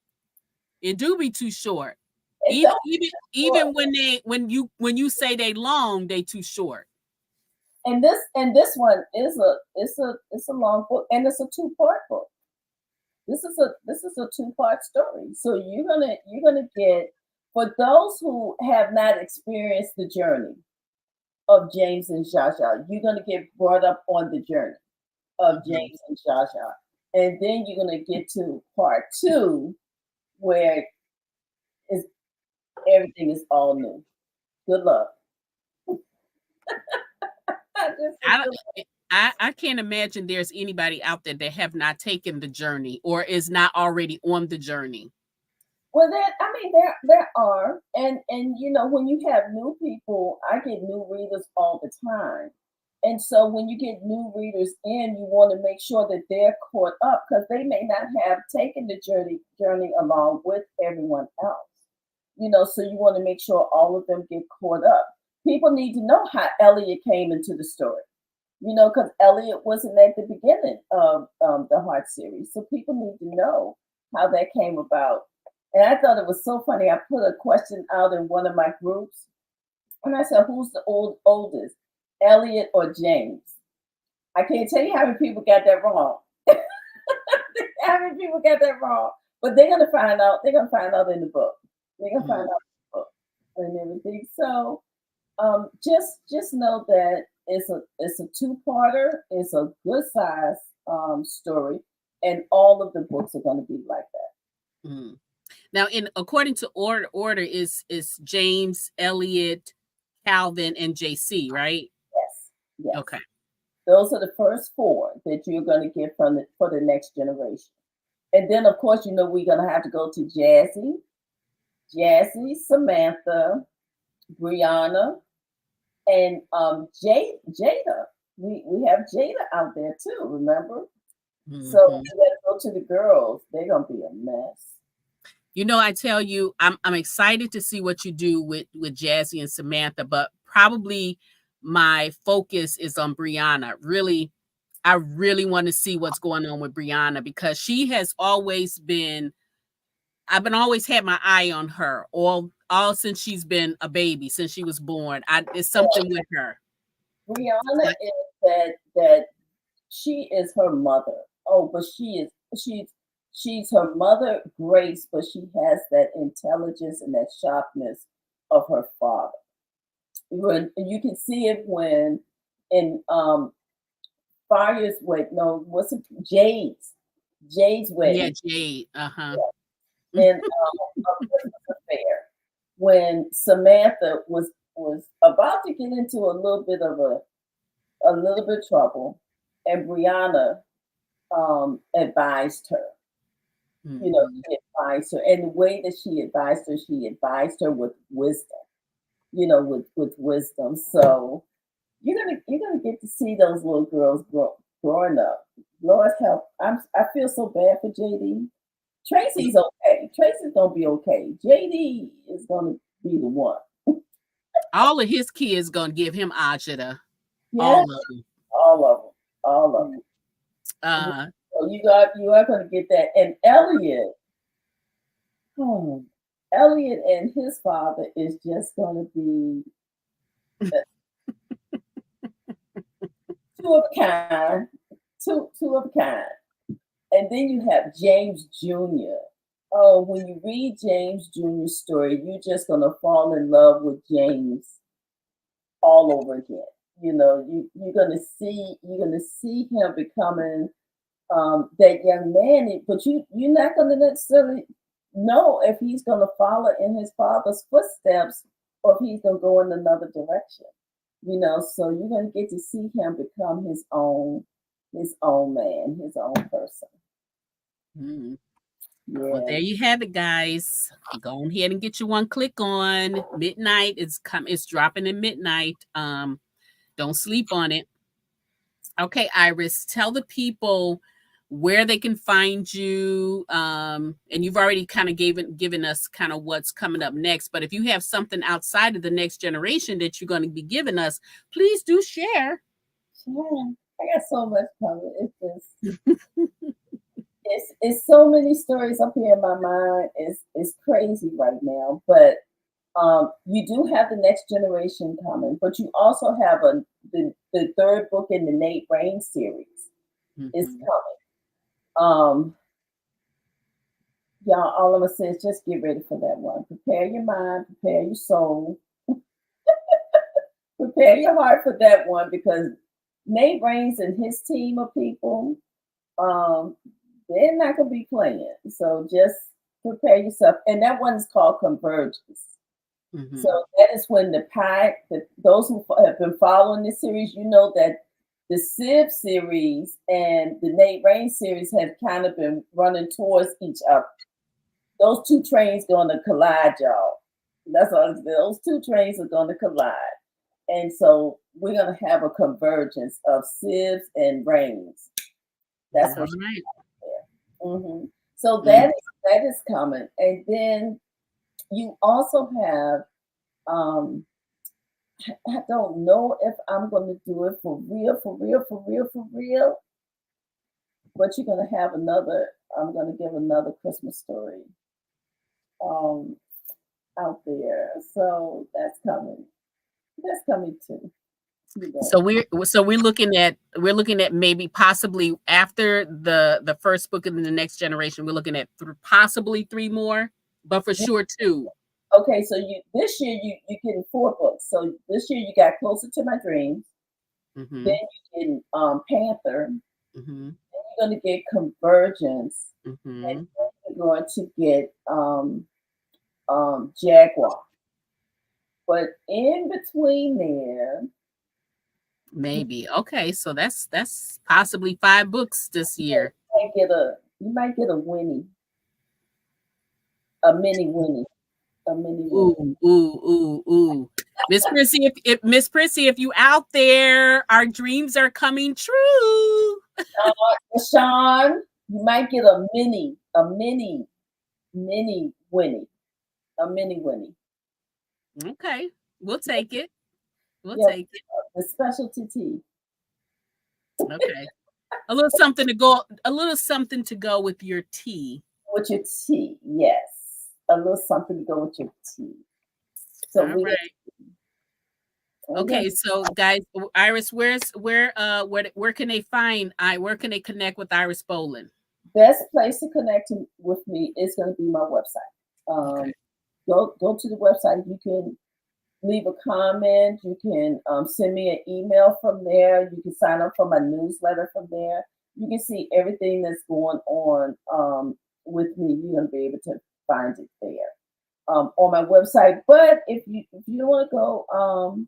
It do be too short. it Even don't even short. even when you say they long, they too short. And this one is a long book, and it's a two-part book. This is a two-part story. So you're gonna get, for those who have not experienced the journey of James and Jaja, you're gonna get brought up on the journey of Mhm. James and Jaja, and then you're gonna get to part two where is everything is all new. Good luck. I just said I don't. good luck. I can't imagine there's anybody out there that have not taken the journey or is not already on the journey. Well, there are, and when you have new people, I get new readers all the time, and so when you get new readers in, you want to make sure that they're caught up because they may not have taken the journey along with everyone else. So you want to make sure all of them get caught up. People need to know how Elliot came into the story. Because Elliot wasn't at the beginning of the Heart series, so people need to know how that came about. And I thought it was so funny. I put a question out in one of my groups, and I said, "Who's the oldest, Elliot or James?" I can't tell you how many people got that wrong. How many people got that wrong? But they're gonna find out. They're gonna find out in the book. They're gonna find Mhm. out in the book and everything. So just know that it's a two-parter. It's a good size story, and all of the books are going to be like that. Mhm. Now, in according to order is James, Elliot, Calvin, and JC, right? Yes, yes. Okay. Those are the first four that you're going to get for the next generation, and then of course we're going to have to go to Jazzy, Samantha, Brianna, and Jada. We have Jada out there too. Remember? So Mhm. we got to go to the girls. They're gonna be a mess. I tell you, I'm excited to see what you do with Jazzy and Samantha, but probably my focus is on Brianna. Really, I really want to see what's going on with Brianna because she has always been. I've been always had my eye on her all since she's been a baby, since she was born. It's something with her. Brianna Like, is that she is her mother. Oh, but she's her mother, Grace, but she has that intelligence and that sharpness of her father. When you can see it when in Fire's wait, no, what's it? Jade's yeah, wedding. Jade. Uh huh. In A Christmas Affair, when Samantha was about to get into a little bit trouble, and Brianna advised her. Hmm. She advised her, and the way that she advised her with wisdom. With wisdom. So you're gonna get to see those little girls growing up. Lord help. I feel so bad for JD. Tracy's okay. Tracy's gonna be okay. JD is gonna be the one. All of his kids gonna give him agita. Yeah, All of them. all of them, all of them. Uh, So you are gonna get that. And oh, Elliot and his father is just gonna be two of a kind, two of a kind. And then you have James Jr. Oh, when you read James Jr.'s story, you're just gonna fall in love with James all over again. You know, you're gonna see him becoming that young man, but you're not gonna necessarily know if he's gonna follow in his father's footsteps or if he's gonna go in another direction. You know, so you're gonna get to see him become his own man, his own person. Mm. Well, Yeah. there you have it, guys. Go ahead and get you one click on midnight. It's dropping at midnight. Don't sleep on it. Okay, Iris, tell the people where they can find you. And you've already kind of given us kind of what's coming up next. But if you have something outside of the next generation that you're going to be giving us, please do share. Yeah. I got so much coming. It's so many stories up here in my mind. It's crazy right now. But you do have the next generation coming, but you also have the third book in the Nate Rain series is Mhm. coming. Y'all, all I'm gonna say is just get ready for that one. Prepare your mind, prepare your soul, prepare your heart for that one because Nate Rains and his team of people, um, they're not gonna be playing. So just prepare yourself. And that one is called Convergence. So Mhm. that is when those who have been following this series, you know that the Civ series and the Nate Rain series have kind of been running towards each other. Those two trains going to collide, y'all. That's all. Those two trains are going to collide, and so we're going to have a convergence of Civs and Rains. That's All what's right. there. So Mm. that is coming, and then you also have. Um, I don't know if I'm going to do it for real, for real, for real, for real. But you're going to have another. I'm going to give another Christmas story um, out there. So that's coming. That's coming too. You know. So we're looking at maybe possibly after the first book in the next generation. We're looking at possibly three more, but for sure two. Okay, so you this year you getting four books. So this year you got Closer to My Dreams. Then Mm-hmm. you getting Panther. Mm-hmm. You're going to get Convergence, and Mm-hmm. then you're going to get Jaguar. But in between there, you Maybe. Okay, so that's possibly five books this year. might get a Winnie, a mini Winnie, a mini Winnie. Ooh, ooh, ooh, ooh. Miss Prissy, if you out there, our dreams are coming true. Sean, you might get a mini Winnie, a mini Winnie. Okay, we'll take it. We'll Yeah, take it. the specialty tea Okay. A little something to go with your tea. with your tea. Yes, a little something to go with your tea. So All right. we gonna Okay, so guys, Iris, where can they find where can they connect with Iris Bolin? best place to connect with me is going to be my website. Okay. Go to the website. You can leave a comment. You can send me an email from there. You can sign up for my newsletter from there. You can see everything that's going on with me. You're gonna be able to find it there on my website. But if you don't want to go,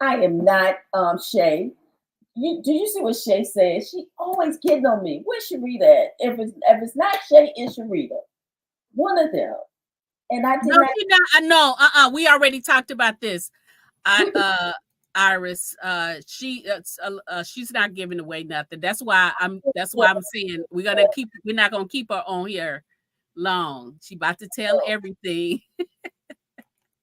I am not Shay. Do you see what Shay said? She always getting on me. Where's Sharita at? If it's not Shay, it's Sharita. One of them. And I did No, not. she not. I know. We already talked about this. I Iris, she's not giving away nothing. That's why I'm saying we're not gonna keep her on here long. She about to tell everything.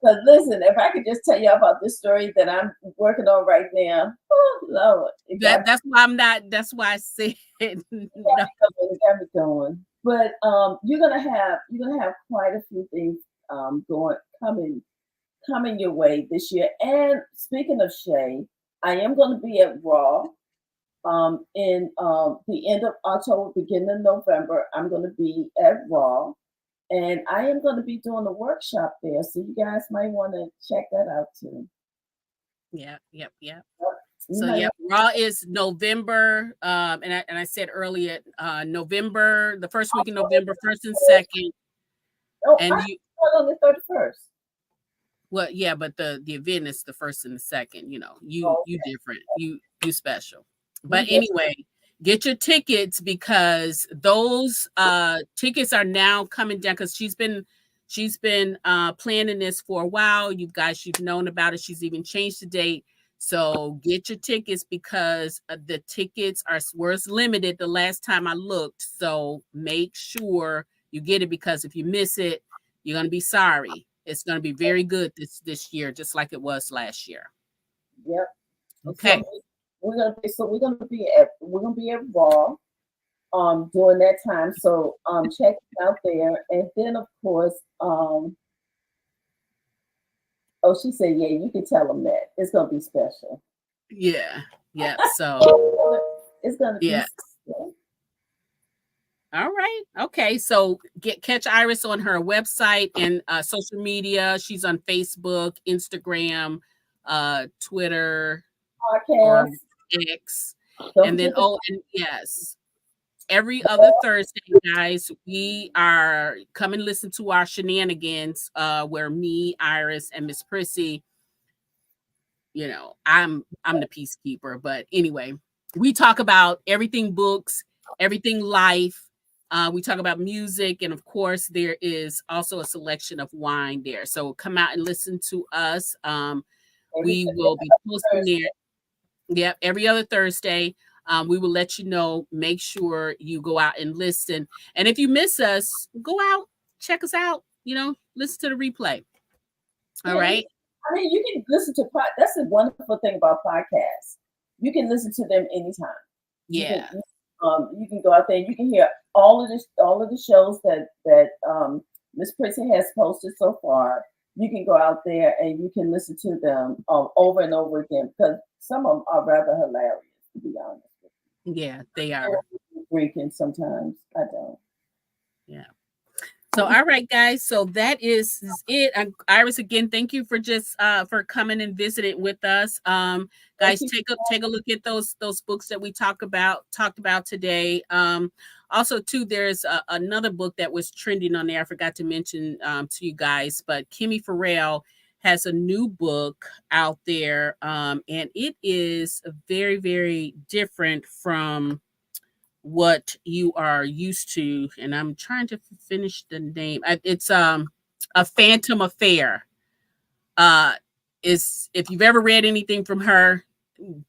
Because listen, if I could just tell you about this story that I'm working on right now, oh Lord, it got That's why I'm not. That's why I said no. it got me going. But you're gonna have quite a few things going coming your way this year. And speaking of Shay, I am going to be at Raw In the end of October, beginning of November, I'm going to be at Raw, and I am going to be doing a workshop there. So you guys might want to check that out too. Yeah, yep, yep. You So might yep, want. Raw is November, and I said earlier, November, the first week in November, first and second, Oh, I and you, start on the 31st. well, yeah, but the event is the first and the second. You know, you Oh, you different, you special. we But did. anyway, get your tickets because those tickets are now coming down because she's been planning this for a while. You guys, you've known about it. She's even changed the date. So get your tickets because the tickets are was limited the last time I looked. So make sure you get it because if you miss it, you're gonna be sorry. It's gonna be very good this year, just like it was last year. Yep. And Okay. so we're gonna be at Raw during that time. So check it out there. And then of course, oh, she said, yeah, you can tell them that. It's gonna be special. Yeah. Yeah. So It's gonna be yeah. special. All right. Okay. So catch Iris on her website and social media. She's on Facebook, Instagram, Twitter, or Podcast. X. Don't And then forget the and yes, every other Thursday, guys, we are come and listen to our shenanigans, where me, Iris, and Miss Prissy, I'm the peacekeeper. But anyway, we talk about everything books, everything life. We talk about music, and of course, there is also a selection of wine there. So come out and listen to us. every We will be posting Thursday. there. Yep, every other Thursday. We will let you know. Make sure you go out and listen. And if you miss us, go out, check us out. Listen to the replay. All Yeah, right. I mean, you can listen to That's the wonderful thing about podcasts. You can listen to them anytime. You can Yeah. you can go out there and you can hear all of the shows that Miss Prissy has posted so far. You can go out there and you can listen to them over and over again because some of them are rather hilarious, to be honest with Yeah, they you. are. Drinking sometimes I don't. Yeah. So, all right, guys. So that is it. Iris, again, thank you for just for coming and visiting with us. Thank Guys, you. take a look at those books that we talked about today. Also, too, there's another book that was trending on there. I forgot to mention to you guys, but Kimmy Farrell has a new book out there, and it is very, very different from what you are used to. And I'm trying to finish the name. It's A Phantom Affair. uh is If you've ever read anything from her,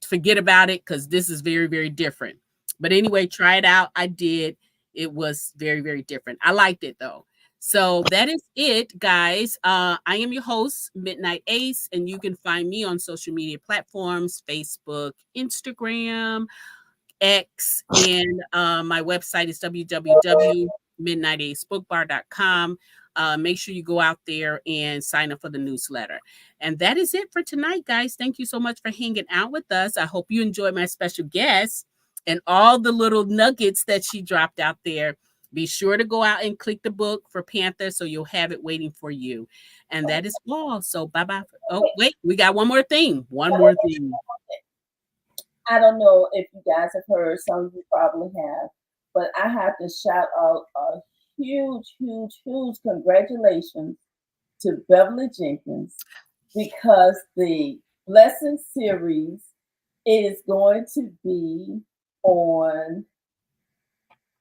forget about it because this is very, very different. But anyway, try it out. I did. It was very, very different. I liked it though. So that is it, guys. I am your host, Midnight Ace, and you can find me on social media platforms: Facebook, Instagram, X, and my website is www.midnightace.bookbar.com. Make sure you go out there and sign up for the newsletter. And that is it for tonight, guys. Thank you so much for hanging out with us. I hope you enjoyed my special guest and all the little nuggets that she dropped out there. Be sure to go out and click the book for Panther so you'll have it waiting for you. And that is all. So bye bye. Oh, wait, we got one more thing. One more thing. I don't know if you guys have heard, some of you probably have, but I have to shout out a huge, huge, huge congratulations to Beverly Jenkins because the Blessing series is going to be on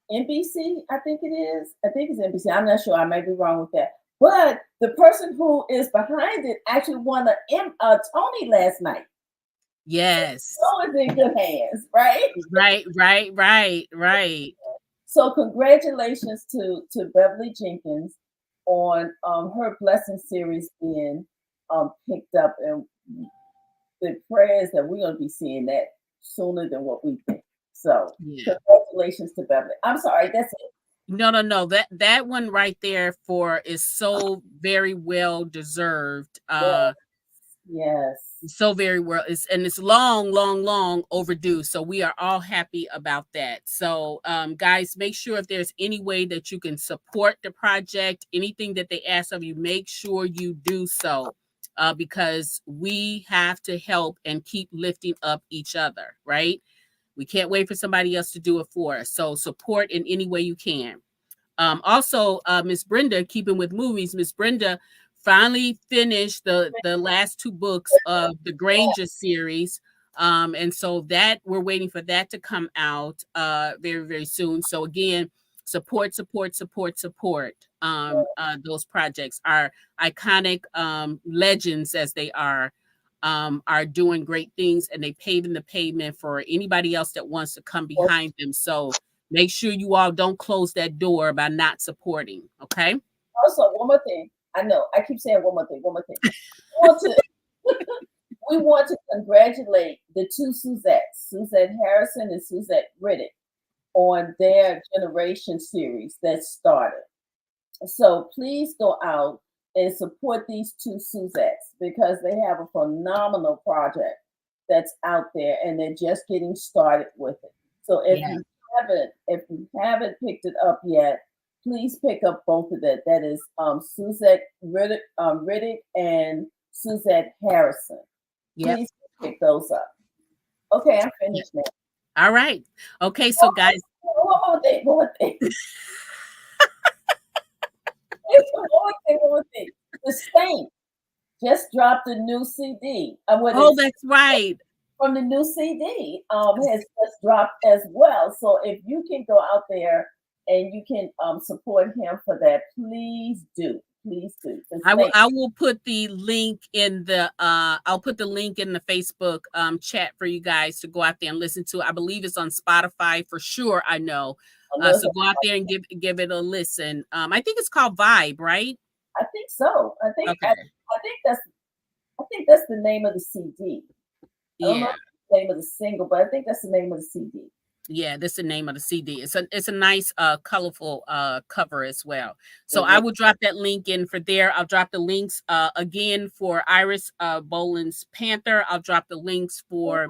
NBC, I think it is. I think it's NBC. I'm not sure. I may be wrong with that. But the person who is behind it actually won a Tony last night. Yes. So it's in good hands, right? Right. So congratulations to Beverly Jenkins on her blessing series being picked up, and the prayers that we're going to be seeing that sooner than what we think. So Yeah. congratulations to Beverly. I'm sorry, that's it. No. That one right there for is so very well deserved. Yeah. Yes. So very well. It's long, long, long overdue. So we are all happy about that. So guys, make sure if there's any way that you can support the project, anything that they ask of you, make sure you do so. Because we have to help and keep lifting up each other, right? We can't wait for somebody else to do it for us. So support in any way you can. Also, Miss Brenda, keeping with movies, Miss Brenda finally finished the last two books of the Granger series. And so that we're waiting for that to come out very, very soon. So again, support, support, support, support those projects. Our iconic legends as they are doing great things, and they paving the pavement for anybody else that wants to come behind them. So make sure you all don't close that door by not supporting. Okay. Also, one more thing. I know I keep saying one more thing. One more thing. We want to, we want to congratulate the two Suzettes, Suzette Harrison and Suzette Riddick, on their Generation series that started. So please go out and support these two Suzettes because they have a phenomenal project that's out there and they're just getting started with it. So Yeah. if you haven't picked it up yet, please pick up both of that. That is Suzette Riddick and Suzette Harrison. Yep. Please pick those up. Okay, I'm Yep. finished now. All right. Okay. So guys, One more thing, one more thing. One more thing. The Saint just dropped a new CD. What oh, is that's right. from the new CD has just dropped as well. So if you can go out there and you can support him for that, please do. Please do. The Saint. I will put the link in the I'll put the link in the Facebook chat for you guys to go out there and listen to. I believe it's on Spotify for sure, I know. I know So go out there and give it a listen. I think it's called Vibe, right? I think so. Okay. I think that's the name of the CD. I don't know Yeah. the name of the single, but I think that's the name of the CD. Yeah, that's the name of the CD. It's a nice colorful cover as well. So It I really, will drop that link in for there. I'll drop the links again for Iris Boland's Panther. I'll drop the links for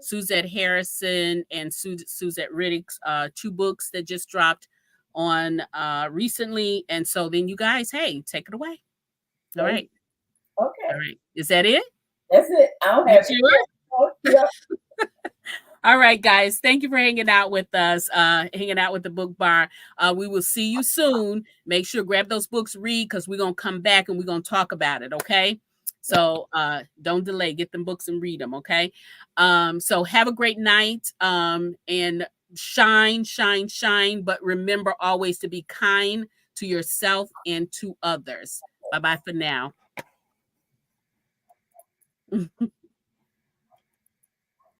Suzette Harrison and Suzette Riddick's two books that just dropped on recently. And so then you guys, hey, take it away. All right. okay. All right. Is that it? That's it. I don't You have sure? it. Yep. All right, guys. Thank you for hanging out with us, hanging out with the book bar. We will see you soon. Make sure grab those books, read, because we're gonna come back and we're gonna talk about it. Okay. So don't delay. Get them books and read them. Okay. So have a great night. And shine, shine, shine. But remember always to be kind to yourself and to others. Bye bye for now.